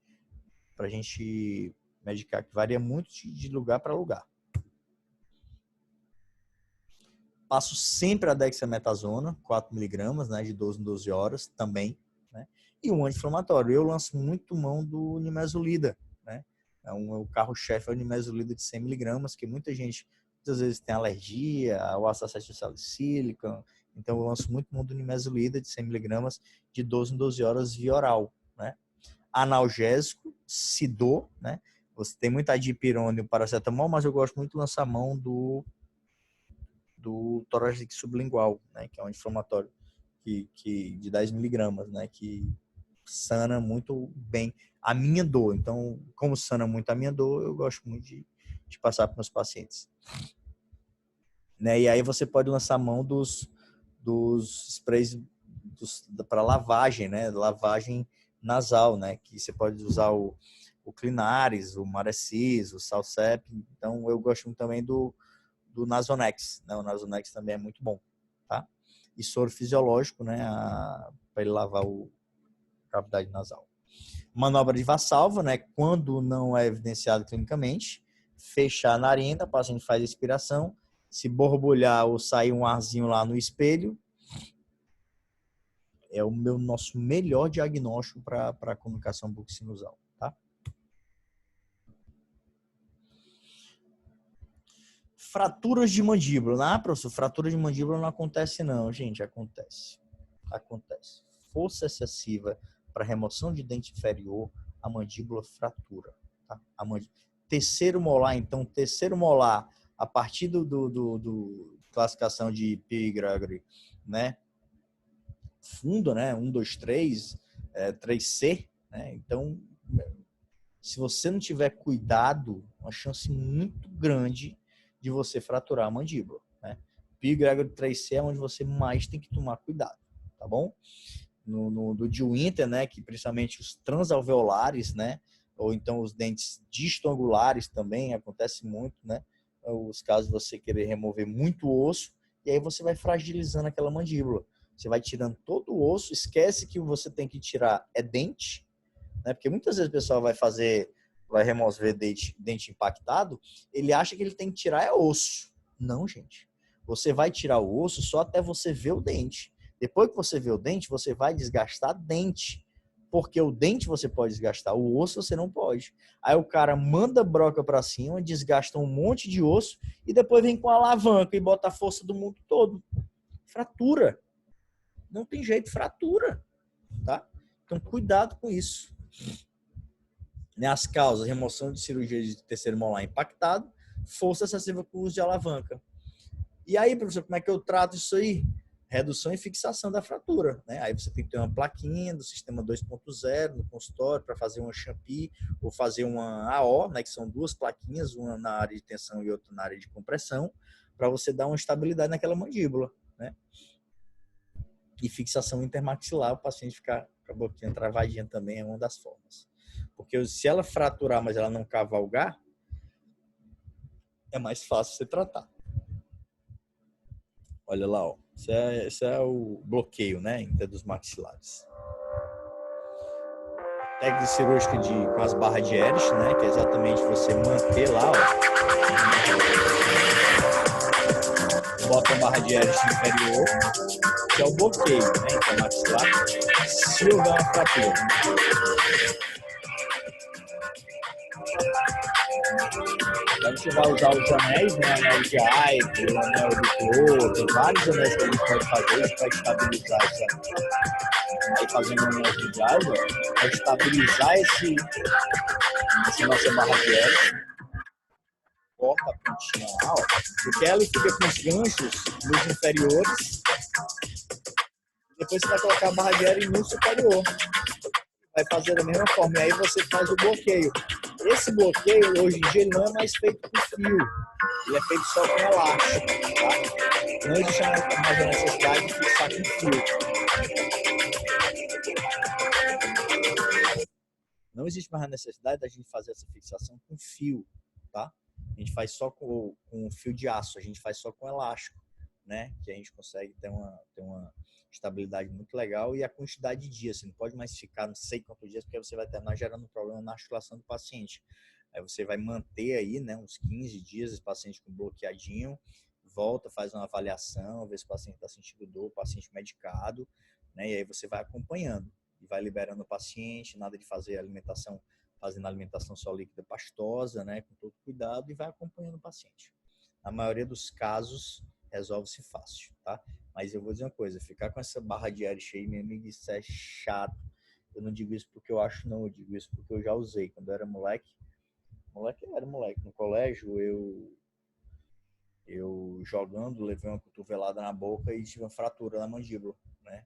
medicar, que varia muito de lugar para lugar. Passo sempre a dexametasona, 4 miligramas, né, de 12 em 12 horas também, né? E um anti-inflamatório. Eu lanço muito mão do nimesulida, né? O carro-chefe é o nimesulida de 100 miligramas, que muita gente, muitas vezes, tem alergia ao ácido acetilsalicílico. Então, eu lanço muito mão do nimesulida de 100 miligramas de 12 em 12 horas via oral, né? Analgésico, se dou, né? Você tem muita dipirona e o paracetamol, mas eu gosto muito de lançar mão do Torax sublingual, né, que é um inflamatório de 10 miligramas, né, que sana muito bem a minha dor. Então, como sana muito a minha dor, eu gosto muito de passar para os meus pacientes. Né, e aí você pode lançar mão dos sprays para lavagem, né, lavagem nasal, né, que você pode usar o Clinaris, o Marecis, o Salsep. Então, eu gosto muito também do Nasonex, né? O Nasonex também é muito bom, tá? E soro fisiológico, né? Para ele lavar a cavidade nasal. Manobra de Valsalva, né? Quando não é evidenciado clinicamente, fechar a narina, o paciente faz expiração, se borbulhar ou sair um arzinho lá no espelho, é o nosso melhor diagnóstico para comunicação bucosinusal, tá? Fraturas de mandíbula. Ah, professor, fratura de mandíbula não acontece não, gente, acontece. Acontece. Força excessiva para remoção de dente inferior, a mandíbula fratura. Tá? Terceiro molar, então, terceiro molar, a partir do classificação de P. Gregory, né? Fundo, né? 1, 2, 3, 3C, né? Então, se você não tiver cuidado, uma chance muito grande de você fraturar a mandíbula, né? P. Gregory 3C é onde você mais tem que tomar cuidado, tá bom? Do de Winter, né, que principalmente os transalveolares, né, ou então os dentes distoangulares também acontece muito, né, os casos de você querer remover muito osso e aí você vai fragilizando aquela mandíbula. Você vai tirando todo o osso, esquece que você tem que tirar é dente, né, porque muitas vezes o pessoal vai remover dente impactado, ele acha que ele tem que tirar é osso. Não, gente. Você vai tirar o osso só até você ver o dente. Depois que você vê o dente, você vai desgastar dente. Porque o dente você pode desgastar, o osso você não pode. Aí o cara manda broca para cima, desgasta um monte de osso e depois vem com a alavanca e bota a força do mundo todo. Fratura. Não tem jeito, fratura. Tá? Então cuidado com isso. As causas, remoção de cirurgia de terceiro molar impactado, força excessiva com uso de alavanca. E aí, professor, como é que eu trato isso aí? Redução e fixação da fratura, né? Aí você tem que ter uma plaquinha do sistema 2.0 no consultório para fazer uma Champy ou fazer uma AO, né? Que são duas plaquinhas, uma na área de tensão e outra na área de compressão, para você dar uma estabilidade naquela mandíbula, né? E fixação intermaxilar, o paciente ficar com a boquinha travadinha também é uma das formas. Porque se ela fraturar, mas ela não cavalgar, é mais fácil você tratar. Olha lá, ó. Esse é o bloqueio, né, dos maxilares. Técnica cirúrgica com as barras de Erich, né, que é exatamente você manter lá, ó. Bota a barra de Erich inferior, que é o bloqueio, né, então maxilar, se houver uma fratura. Aí você vai usar os anéis, né? Anel de Aipo, o anel de Clô, tem vários anéis que a gente pode fazer para estabilizar essa. Aí fazendo um anel de Aipo, para estabilizar essa nossa barra de Erich. Corta a pontinha lá, ó, porque ela fica com os ganchos nos inferiores. Depois você vai colocar a barra de Erich no superior. Vai fazer da mesma forma, e aí você faz o bloqueio. Esse bloqueio, hoje em dia, ele não é mais feito com fio, ele é feito só com elástico, tá? Não existe mais a necessidade de fixar com fio. Não existe mais a necessidade da gente fazer essa fixação com fio, tá? A gente faz só com fio de aço, a gente faz só com elástico, né? Que a gente consegue ter uma estabilidade muito legal e a quantidade de dias. Você não pode mais ficar não sei quantos dias, porque você vai terminar gerando um problema na articulação do paciente. Aí você vai manter aí, né, uns 15 dias esse paciente com bloqueadinho, volta, faz uma avaliação, vê se o paciente está sentindo dor, o paciente medicado, né? E aí você vai acompanhando e vai liberando o paciente, nada de fazer alimentação, fazendo alimentação só líquida pastosa, né, com todo cuidado e vai acompanhando o paciente. Na maioria dos casos, resolve-se fácil, tá? Mas eu vou dizer uma coisa, ficar com essa barra de Erich aí, meu amigo, isso é chato. Eu não digo isso porque eu acho, não. Eu digo isso porque eu já usei. Quando eu era moleque, eu era moleque. No colégio, eu jogando, levei uma cotovelada na boca e tive uma fratura na mandíbula, né?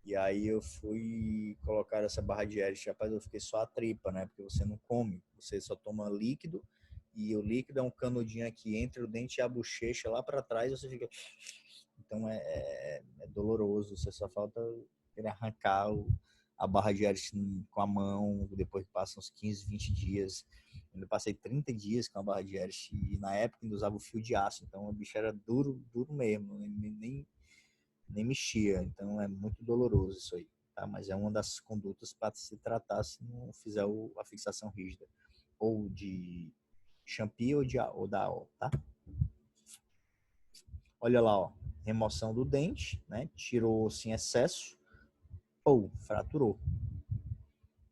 E aí eu fui colocar essa barra de Erich, rapaz, eu fiquei só a tripa, né? Porque você não come, você só toma líquido. E o líquido é um canudinho aqui entre o dente e a bochecha lá para trás, você fica... Então é doloroso, você só falta ele arrancar a barra de Erich com a mão, depois que passa uns 15, 20 dias. Eu passei 30 dias com a barra de Erich e na época ainda usava o fio de aço, então o bicho era duro, duro mesmo, nem mexia, então é muito doloroso isso aí, tá? Mas é uma das condutas para se tratar se não fizer a fixação rígida, ou de Champy ou da AO, tá? Olha lá, ó, remoção do dente, né? Tirou sem excesso ou fraturou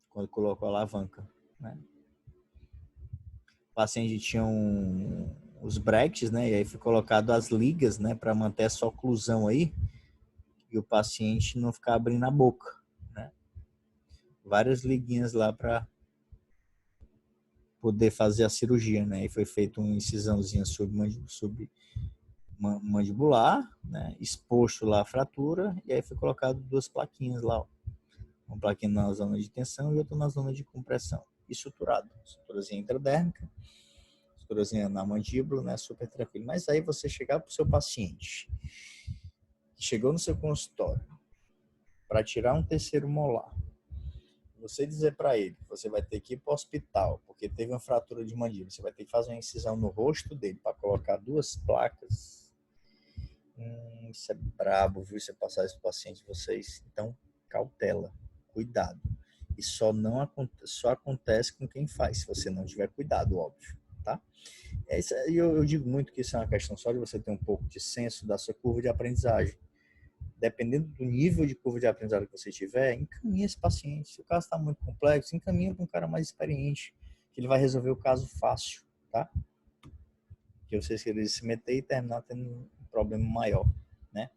quando colocou a alavanca, né? O paciente tinha os brackets, né? E aí foi colocado as ligas, né? Para manter essa oclusão aí e o paciente não ficar abrindo a boca, né? Várias liguinhas lá para poder fazer a cirurgia, né? E foi feita uma incisãozinha submandibular, né? Exposto lá a fratura e aí foi colocado 2 plaquinhas lá, ó. Uma plaquinha na zona de tensão e outra na zona de compressão. E suturado. Suturazinha intradérmica, suturazinha na mandíbula, né? Super tranquilo. Mas aí você chegar para o seu paciente, que chegou no seu consultório, para tirar um terceiro molar, você dizer para ele que você vai ter que ir para o hospital porque teve uma fratura de mandíbula, você vai ter que fazer uma incisão no rosto dele para colocar 2 placas, isso é brabo, viu? Você passar isso para o paciente de vocês. Então, cautela, cuidado. E só acontece com quem faz, se você não tiver cuidado, óbvio, tá? Eu digo muito que isso é uma questão só de você ter um pouco de senso da sua curva de aprendizagem. Dependendo do nível de curva de aprendizagem que você tiver, encaminhe esse paciente. Se o caso está muito complexo, encaminha para um cara mais experiente, que ele vai resolver o caso fácil, tá? Que vocês querem se meter e terminar tendo um problema maior, né?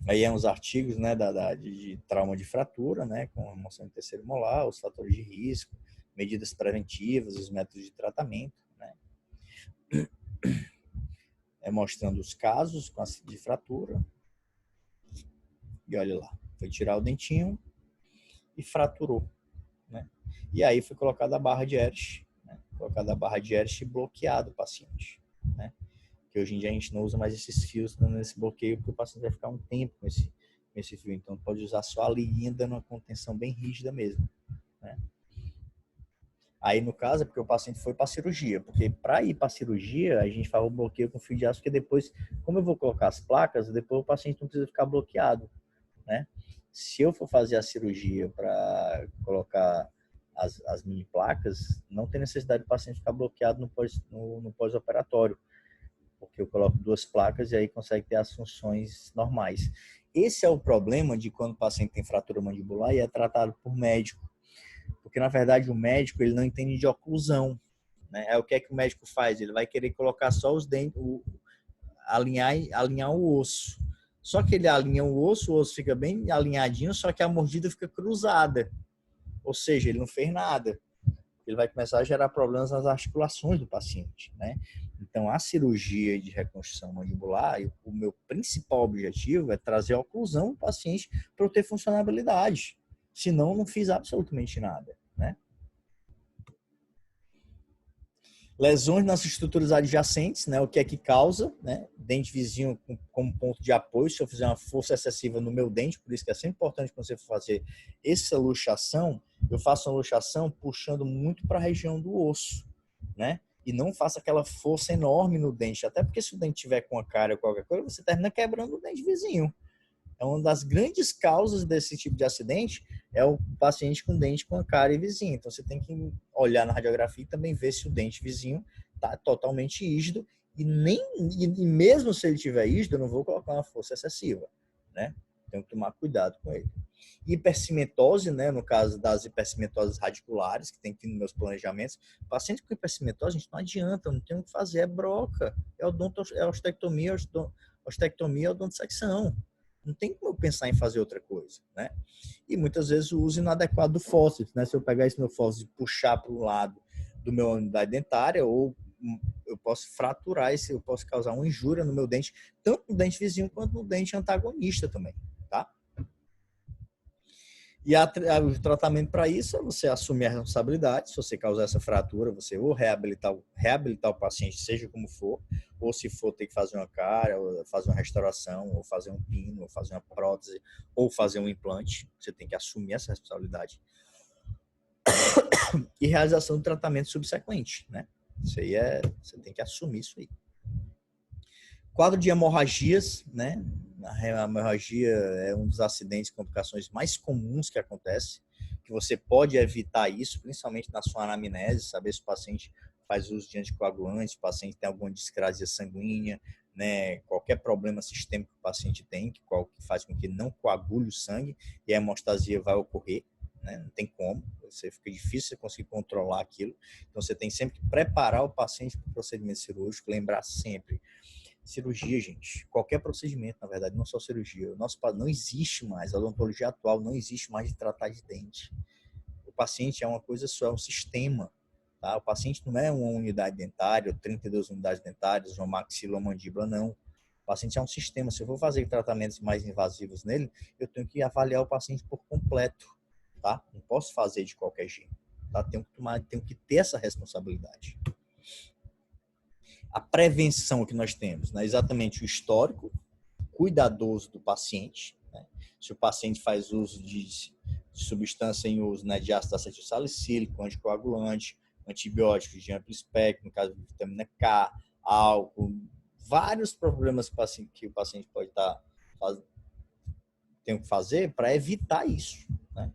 Aí é uns artigos, né, de trauma de fratura, né, com remoção de terceiro molar, os fatores de risco, medidas preventivas, os métodos de tratamento, né? Mostrando os casos de fratura. E olha lá, foi tirar o dentinho e fraturou, né? E aí foi colocada a barra de Erich, né? Colocada a barra de Erich e bloqueado o paciente, né? Que hoje em dia a gente não usa mais esses fios nesse bloqueio, porque o paciente vai ficar um tempo com esse fio. Então pode usar só a linha dando uma contenção bem rígida mesmo, né? Aí no caso é porque o paciente foi para a cirurgia, porque para ir para a cirurgia a gente faz o bloqueio com fio de aço, porque depois, como eu vou colocar as placas, depois o paciente não precisa ficar bloqueado, né? Se eu for fazer a cirurgia para colocar as mini placas, não tem necessidade do paciente ficar bloqueado no pós-operatório, porque eu coloco 2 placas e aí consegue ter as funções normais. Esse é o problema de quando o paciente tem fratura mandibular e é tratado por médico, porque na verdade o médico ele não entende de oclusão, né? É o que é que o médico faz? Ele vai querer colocar só os dentes, alinhar o osso. Só que ele alinha o osso fica bem alinhadinho, só que a mordida fica cruzada. Ou seja, ele não fez nada. Ele vai começar a gerar problemas nas articulações do paciente, né? Então, a cirurgia de reconstrução mandibular, o meu principal objetivo é trazer a oclusão do paciente para eu ter funcionalidade. Senão, não fiz absolutamente nada, né? Lesões nas estruturas adjacentes, né? O que é que causa, né? Dente vizinho como ponto de apoio, se eu fizer uma força excessiva no meu dente, por isso que é sempre importante quando você for fazer essa luxação, eu faço uma luxação puxando muito para a região do osso, né? E não faça aquela força enorme no dente, até porque se o dente tiver com a cárie ou qualquer coisa, você termina quebrando o dente vizinho. É uma das grandes causas desse tipo de acidente é o paciente com dente com a cárie vizinha. Então, você tem que olhar na radiografia e também ver se o dente vizinho está totalmente rígido e mesmo se ele tiver rígido, eu não vou colocar uma força excessiva, né? Tenho que tomar cuidado com ele. Hipercimentose, né? No caso das hipercimentoses radiculares, que tem que ir nos meus planejamentos. Paciente com hipercimentose, a gente não adianta, não tem o que fazer, é broca, é ostectomia, odontosecção. Não tem como eu pensar em fazer outra coisa, né? E muitas vezes o uso inadequado do fórceps, né? Se eu pegar esse meu fórceps e puxar para um lado do meu unidade dentária, ou eu posso fraturar eu posso causar uma injúria no meu dente, tanto no dente vizinho quanto no dente antagonista também, tá? E o tratamento para isso é você assumir a responsabilidade. Se você causar essa fratura, você ou reabilitar o paciente, seja como for, ou se for ter que fazer uma cárie, ou fazer uma restauração, ou fazer um pino, ou fazer uma prótese, ou fazer um implante, você tem que assumir essa responsabilidade. E realização do tratamento subsequente, né? Isso aí você tem que assumir isso aí. Quadro de hemorragias, né? A hemorragia é um dos acidentes e complicações mais comuns que acontece, que você pode evitar isso, principalmente na sua anamnese, saber se o paciente faz uso de anticoagulantes, se o paciente tem alguma discrasia sanguínea, né? Qualquer problema sistêmico que o paciente tem, que faz com que não coagule o sangue, e a hemostasia vai ocorrer, né? Não tem como, fica difícil você conseguir controlar aquilo. Então você tem sempre que preparar o paciente para o procedimento cirúrgico, lembrar sempre. Cirurgia, gente, qualquer procedimento, na verdade, não só cirurgia. O nosso não existe mais, a odontologia atual não existe mais de tratar de dente. O paciente é uma coisa só, é um sistema. Tá? O paciente não é uma unidade dentária, 32 unidades dentárias, uma maxila, uma mandíbula, não. O paciente é um sistema. Se eu for fazer tratamentos mais invasivos nele, eu tenho que avaliar o paciente por completo. Tá? Não posso fazer de qualquer jeito. Tá? Tenho que ter essa responsabilidade. A prevenção que nós temos, né? Exatamente o histórico cuidadoso do paciente, né? Se o paciente faz uso de substância em uso, né, de ácido acetil salicílico, anticoagulante, antibióticos de amplo espectro, no caso de vitamina K, álcool, vários problemas que o paciente pode estar tem que fazer para evitar isso, né?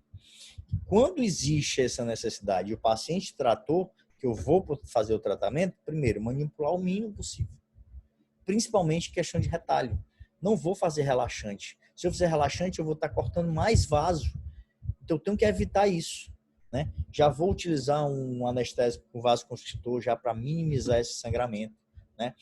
Quando existe essa necessidade e o paciente tratou, que eu vou fazer o tratamento, primeiro, manipular o mínimo possível. Principalmente questão de retalho. Não vou fazer relaxante. Se eu fizer relaxante, eu vou estar cortando mais vaso. Então, eu tenho que evitar isso, né? Já vou utilizar um anestésico com vasoconstritor já para minimizar esse sangramento, né?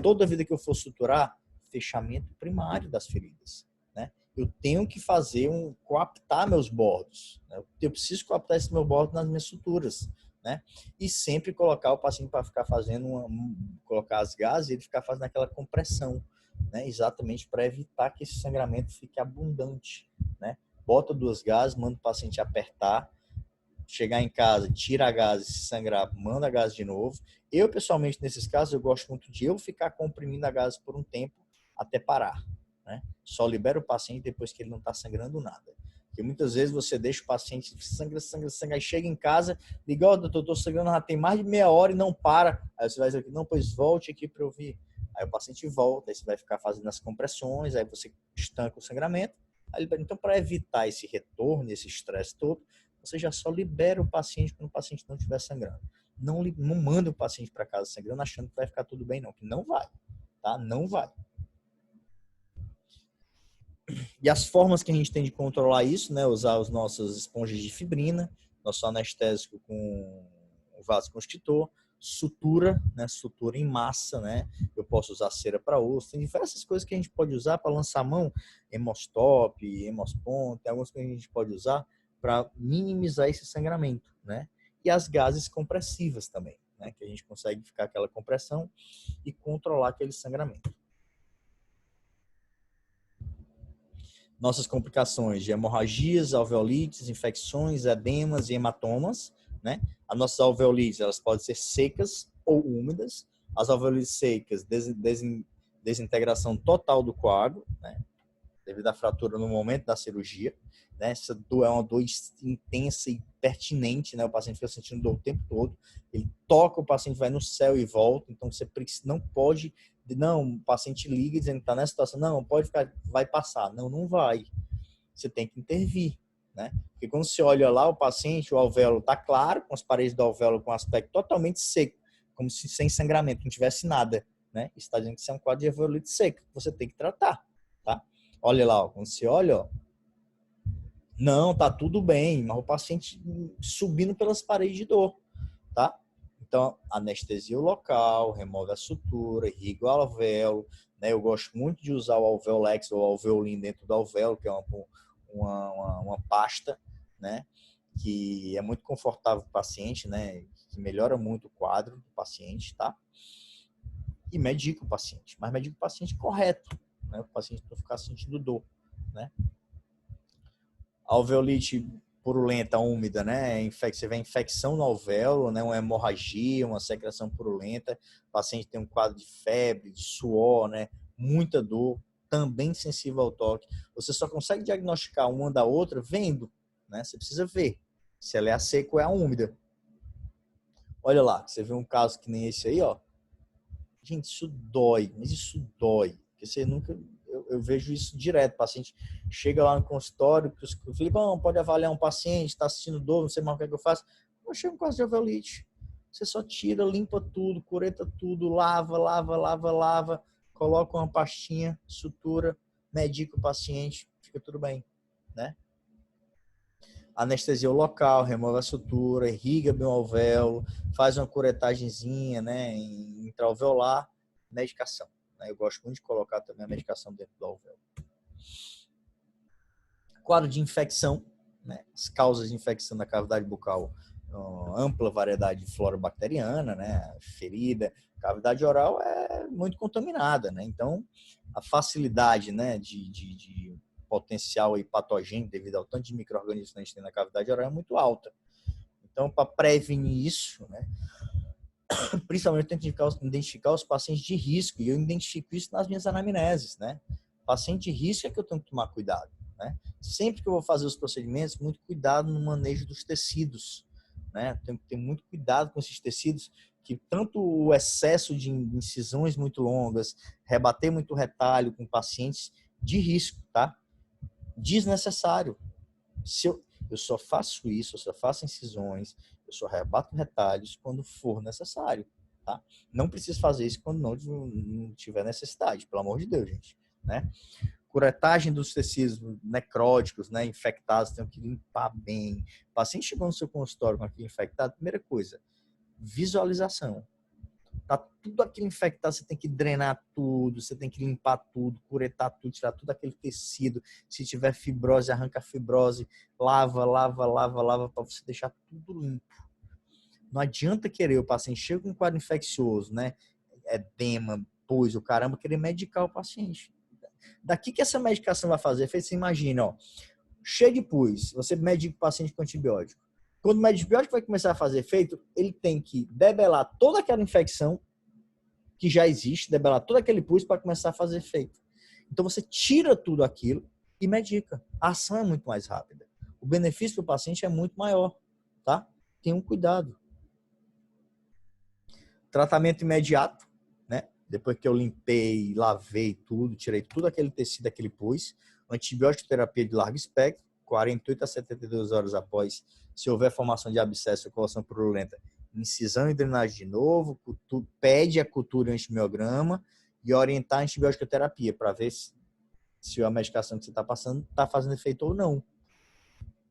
Toda vida que eu for suturar, fechamento primário das feridas, né? Eu tenho que fazer coaptar meus bordos, né? Eu preciso coaptar esse meu bordo nas minhas suturas, né? E sempre colocar o paciente para ficar fazendo colocar as gases e ele ficar fazendo aquela compressão, né? Exatamente para evitar que esse sangramento fique abundante, né? Bota 2 gases, manda o paciente apertar, chegar em casa, tira a gás, se sangrar, manda a gás de novo. Eu, pessoalmente, nesses casos, eu gosto muito de eu ficar comprimindo a gás por um tempo até parar, né? Só libera o paciente depois que ele não está sangrando nada. Porque muitas vezes você deixa o paciente sangra, aí chega em casa, liga, doutor, estou sangrando já tem mais de meia hora e não para. Aí você vai dizer, não, pois volte aqui para eu vir. Aí o paciente volta, aí você vai ficar fazendo as compressões, aí você estanca o sangramento. Então, para evitar esse retorno, esse estresse todo, você já só libera o paciente quando o paciente não estiver sangrando. Não manda o paciente para casa sangrando achando que vai ficar tudo bem, não. Que não vai, tá? Não vai. E as formas que a gente tem de controlar isso, né? Usar as nossas esponjas de fibrina, nosso anestésico com o vasoconstritor, sutura, né? Sutura em massa, né? Eu posso usar cera para osso, tem diversas coisas que a gente pode usar para lançar a mão, hemostop, hemospon, tem algumas coisas que a gente pode usar para minimizar esse sangramento, né? E as gases compressivas também, né? Que a gente consegue ficar aquela compressão e controlar aquele sangramento. Nossas complicações de hemorragias, alveolites, infecções, edemas e hematomas, né? As nossas alveolites, elas podem ser secas ou úmidas. As alveolites secas, desintegração total do coágulo, né? Devido à fratura no momento da cirurgia, né? Essa dor é uma dor intensa e pertinente, né? O paciente fica sentindo dor o tempo todo. Ele toca, o paciente vai no céu e volta. Então você não pode, não, o paciente liga dizendo que está nessa situação, não, pode ficar, vai passar. Não, não vai. Você tem que intervir, né? Porque quando você olha lá o paciente, o alvéolo está claro, com as paredes do alvéolo com aspecto totalmente seco, como se sem sangramento, não tivesse nada, né? Isso está dizendo que isso é um quadro de alveolite seca, que você tem que tratar, tá? Olha lá, ó, quando você olha, ó, não, tá tudo bem, mas o paciente subindo pelas paredes de dor, tá? Então, anestesia o local, remove a sutura, irriga o alvéolo, né? Eu gosto muito de usar o alveolex ou alveolin dentro do alvéolo, que é uma pasta, né? Que é muito confortável para o paciente, né? Que melhora muito o quadro do paciente, tá? E medica o paciente, mas medica o paciente correto, né? O paciente não ficar sentindo dor, né? A alveolite purulenta úmida, né? Você vê infecção no alvéolo, né? Uma hemorragia, uma secreção purulenta. O paciente tem um quadro de febre, de suor, né? Muita dor, também sensível ao toque. Você só consegue diagnosticar uma da outra vendo, né? Você precisa ver se ela é a seca ou é a úmida. Olha lá, você vê um caso que nem esse aí, ó. Gente, isso dói, mas isso dói. Porque você nunca... Eu vejo isso direto. O paciente chega lá no consultório, o Filipão, pode avaliar um paciente, está assistindo dor, não sei mais o que é que eu faço. Eu chego com quase de alveolite. Você só tira, limpa tudo, cureta tudo, lava, coloca uma pastinha, sutura, medica o paciente, fica tudo bem, né? Anestesia o local, remove a sutura, irriga bem o alvéolo, faz uma curetagenzinha, né, intraalveolar, medicação. Né? Eu gosto muito de colocar também a medicação dentro do alvéolo. Quadro de infecção, né? As causas de infecção da cavidade bucal, ampla variedade de flora bacteriana, né? Ferida, cavidade oral é muito contaminada, né? Então, a facilidade, né, de potencial aí patogênico devido ao tanto de micro-organismos que a gente tem na cavidade oral é muito alta. Então, para prevenir isso, né, principalmente tem que identificar os pacientes de risco, e eu identifico isso nas minhas anamneses, né? Paciente de risco é que eu tenho que tomar cuidado, né? Sempre que eu vou fazer os procedimentos, muito cuidado no manejo dos tecidos, né? Tenho que ter muito cuidado com esses tecidos, que tanto o excesso de incisões muito longas, rebater muito retalho com pacientes de risco, tá? Desnecessário. Se eu só faço isso, eu só faço incisões, eu só rebato retalhos quando for necessário, tá? Não preciso fazer isso quando não tiver necessidade, pelo amor de Deus, gente, né? Curetagem dos tecidos necróticos, né, infectados, tem que limpar bem. O paciente chegou no seu consultório com aquilo infectado, primeira coisa, visualização. Tá tudo aquilo infectado, você tem que drenar tudo, você tem que limpar tudo, curetar tudo, tirar tudo aquele tecido. Se tiver fibrose, arranca a fibrose, lava para você deixar tudo limpo. Não adianta querer o paciente chega com um quadro infeccioso, né? Edema, pus, o caramba, querer medicar o paciente. Daqui que essa medicação vai fazer efeito, você imagina, ó, cheio de pus, você medica o paciente com antibiótico. Quando o antibiótico vai começar a fazer efeito, ele tem que debelar toda aquela infecção que já existe, debelar todo aquele pus para começar a fazer efeito. Então você tira tudo aquilo e medica. A ação é muito mais rápida. O benefício para o paciente é muito maior, tá? Tenha um cuidado. Tratamento imediato, né? Depois que eu limpei, lavei tudo, tirei tudo aquele tecido, aquele pus, antibiótico terapia de largo espectro, 48 a 72 horas após, se houver formação de abscesso ou coleção purulenta, incisão e drenagem de novo, pede a cultura antimiograma e orientar a antibiótico-terapia para ver se a medicação que você está passando está fazendo efeito ou não.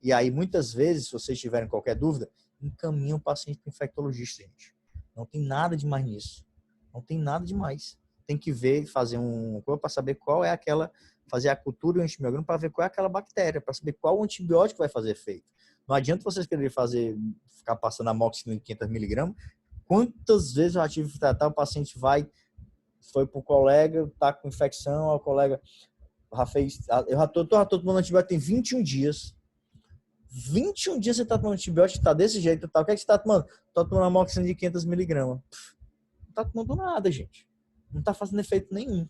E aí, muitas vezes, se vocês tiverem qualquer dúvida, encaminham o paciente para o infectologista, gente. Não tem nada de mais nisso. Não tem nada de mais. Tem que ver, fazer para saber qual é aquela, fazer a cultura e o antimiograma para ver qual é aquela bactéria, para saber qual antibiótico vai fazer efeito. Não adianta vocês quererem ficar passando amoxicilina de 500 miligramas. Quantas vezes eu já tive que tratar, o paciente foi para o colega, está com infecção, o colega já fez, eu já estou tomando antibiótico tem 21 dias. 21 dias você está tomando antibiótico, está desse jeito, tá? O que é que você está tomando? Estou tomando amoxicilina de 500 miligramas. Não está tomando nada, gente. Não está fazendo efeito nenhum,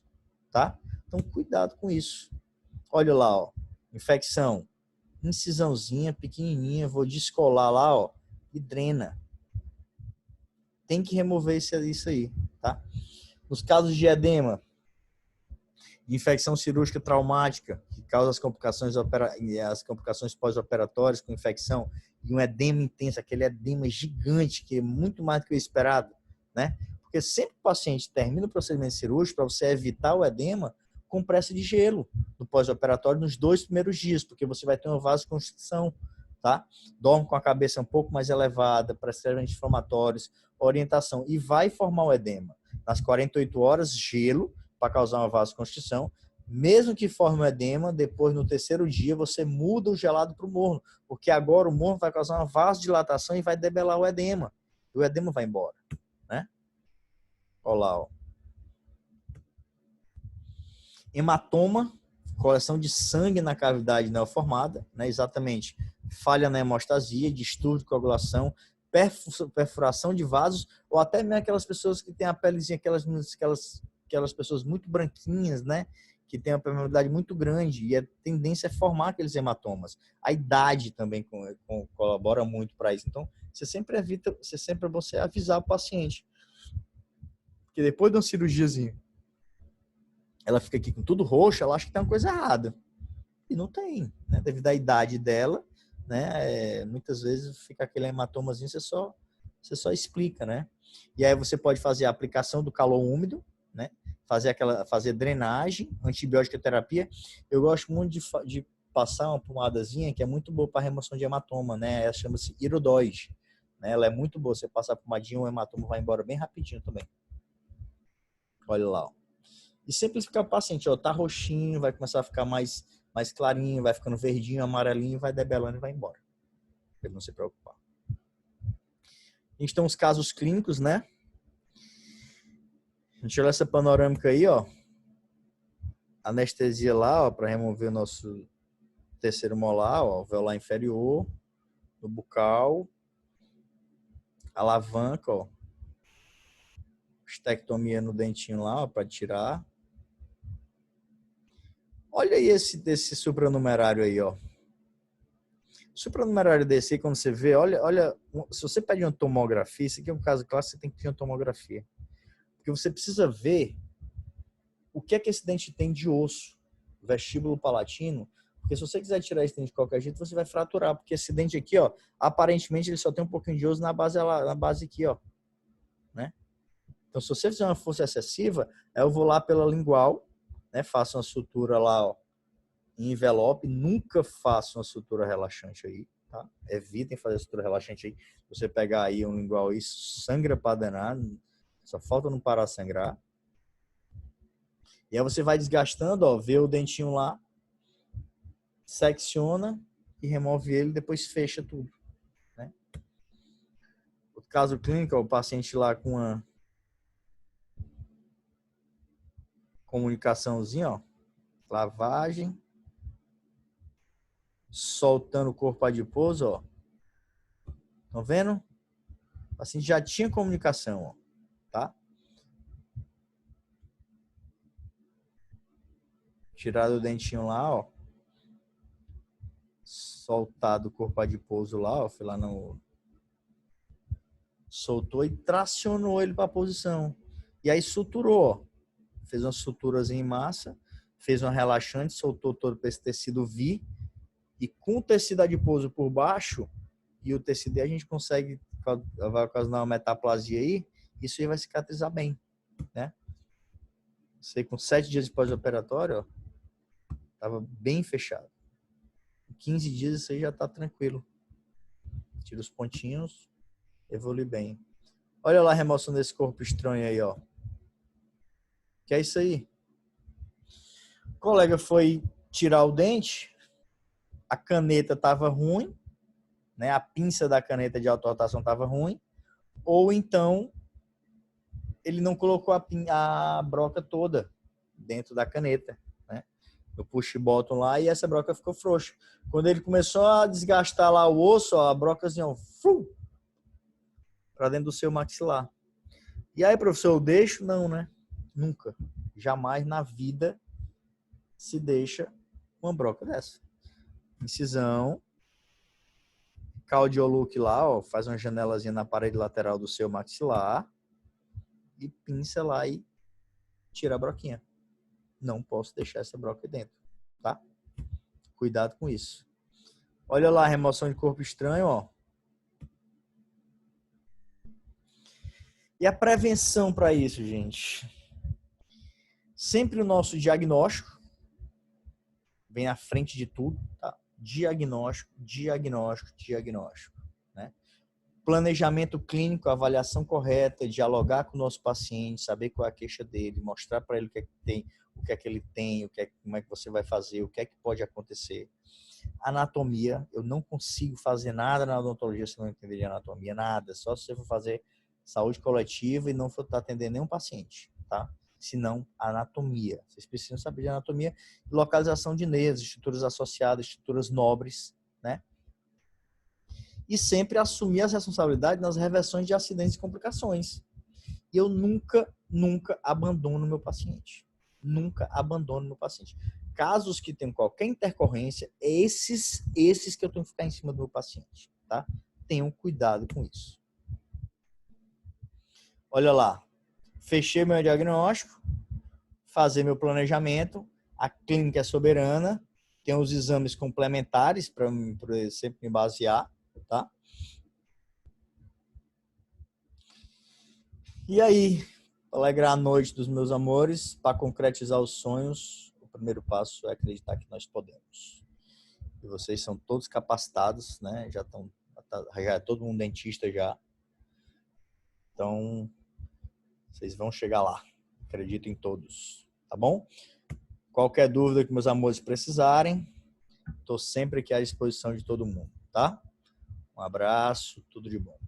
tá? Então, cuidado com isso. Olha lá, ó. Infecção. Incisãozinha, pequenininha. Vou descolar lá, ó. E drena. Tem que remover isso aí, tá? Nos casos de edema, de infecção cirúrgica traumática, que causa as complicações pós-operatórias com infecção, e um edema intenso, aquele edema gigante, que é muito mais do que o esperado, né? Porque sempre que o paciente termina o procedimento cirúrgico, para você evitar o edema, compressa de gelo no pós-operatório nos 2 primeiros dias, porque você vai ter uma vasoconstrição, tá? Dorme com a cabeça um pouco mais elevada, prescreve anti-inflamatórios, orientação, e vai formar o edema. Nas 48 horas, gelo, para causar uma vasoconstrição. Mesmo que forme um edema, depois no 3º dia você muda o gelado para o morno, porque agora o morno vai causar uma vasodilatação e vai debelar o edema. E o edema vai embora, né? Olha lá, ó. Hematoma, coleção de sangue na cavidade neoformada, né? Exatamente. Falha na hemostasia, distúrbio de coagulação, perfuração de vasos, ou até mesmo aquelas pessoas que têm a pelezinha, aquelas pessoas muito branquinhas, né? Que tem uma permeabilidade muito grande e a tendência é formar aqueles hematomas. A idade também colabora muito para isso. Então, você sempre avisar o paciente. Porque depois de uma cirurgiazinha, ela fica aqui com tudo roxo, ela acha que tem uma coisa errada. E não tem, né? Devido à idade dela, né? Muitas vezes fica aquele hematomazinho, você só explica, né? E aí você pode fazer a aplicação do calor úmido, né? Fazer drenagem, antibiótica terapia. Eu gosto muito de passar uma pomadazinha que é muito boa para remoção de hematoma, né? Ela chama-se Irodóide, né? Ela é muito boa. Você passa a pomadinha, o hematoma vai embora bem rapidinho também. Olha lá, ó. E sempre ficar o paciente, ó, tá roxinho, vai começar a ficar mais clarinho, vai ficando verdinho, amarelinho, vai debelando e vai embora. Pra ele não se preocupar. A gente tem uns casos clínicos, né? A gente olha essa panorâmica aí, ó. Anestesia lá, ó, para remover o nosso terceiro molar, ó, alveolar inferior, no bucal, alavanca, ó. Estectomia no dentinho lá, ó, para tirar. Olha aí desse supranumerário aí, ó. Supranumerário desse aí, quando você vê, olha, se você pede uma tomografia, isso aqui é um caso clássico, você tem que ter uma tomografia. Porque você precisa ver o que é que esse dente tem de osso, vestíbulo palatino, porque se você quiser tirar esse dente de qualquer jeito, você vai fraturar, porque esse dente aqui, ó, aparentemente ele só tem um pouquinho de osso na base aqui, ó, né? Então, se você fizer uma força excessiva, eu vou lá pela lingual, né, faço uma sutura lá, ó, em envelope, nunca faça uma sutura relaxante aí, tá? Evitem fazer sutura relaxante aí. Você pegar aí um lingual aí, sangra para danar, só falta não parar de sangrar. E aí você vai desgastando, ó, vê o dentinho lá, secciona e remove ele, depois fecha tudo, né? O caso clínico, ó, o paciente lá com uma comunicaçãozinha, ó, lavagem, soltando o corpo adiposo, ó. Estão vendo? O paciente já tinha comunicação, ó, tá? Tirado o dentinho lá, ó. Soltado o corpo adiposo lá, ó. Foi lá no... Soltou e tracionou ele para a posição. E aí suturou, ó. Fez uma suturazinha em massa, fez uma relaxante, soltou todo esse tecido V. E com o tecido adiposo por baixo, e o tecido a gente consegue, vai ocasionar uma metaplasia aí, isso aí vai cicatrizar bem, né? Você com 7 dias de pós-operatório, ó, tava bem fechado. Em 15 dias isso aí já tá tranquilo. Tira os pontinhos, evolui bem. Olha lá a remoção desse corpo estranho aí, ó. Que é isso aí? O colega foi tirar o dente, a caneta tava ruim, né? A pinça da caneta de autorrotação tava ruim, ou então ele não colocou a broca toda dentro da caneta, né? No push bottom lá, e essa broca ficou frouxa. Quando ele começou a desgastar lá o osso, ó, a brocazinha, ó, para dentro do seu maxilar. E aí, professor, eu deixo? Não, né? Nunca. Jamais na vida se deixa uma broca dessa. Incisão, cardiolook lá, ó, faz uma janelazinha na parede lateral do seu maxilar e pinça lá e tira a broquinha. Não posso deixar essa broca dentro, tá? Cuidado com isso. Olha lá a remoção de corpo estranho, ó. E a prevenção para isso, gente? Sempre o nosso diagnóstico vem à frente de tudo, tá? Diagnóstico, né? Planejamento clínico, avaliação correta, dialogar com o nosso paciente, saber qual é a queixa dele, mostrar para ele o que é que tem, o que é que ele tem, como é que você vai fazer, o que é que pode acontecer. Anatomia, eu não consigo fazer nada na odontologia se não entender de anatomia, nada. Só se você for fazer saúde coletiva e não for atender nenhum paciente, tá? Senão, anatomia. Vocês precisam saber de anatomia e localização de nervos, estruturas associadas, estruturas nobres, né? E sempre assumir as responsabilidades nas reversões de acidentes e complicações. E eu nunca abandono meu paciente. Nunca abandono meu paciente. Casos que tem qualquer intercorrência, esses que eu tenho que ficar em cima do meu paciente, tá? Tenham cuidado com isso. Olha lá. fechei meu diagnóstico, fazer meu planejamento, a clínica é soberana, tem os exames complementares para sempre me basear, tá? E aí, para alegrar a noite dos meus amores, para concretizar os sonhos, o primeiro passo é acreditar que nós podemos. E vocês são todos capacitados, né? Já é todo mundo dentista já. Então, vocês vão chegar lá. Acredito em todos, tá bom? Qualquer dúvida que meus amores precisarem, estou sempre aqui à disposição de todo mundo, tá? Um abraço, tudo de bom.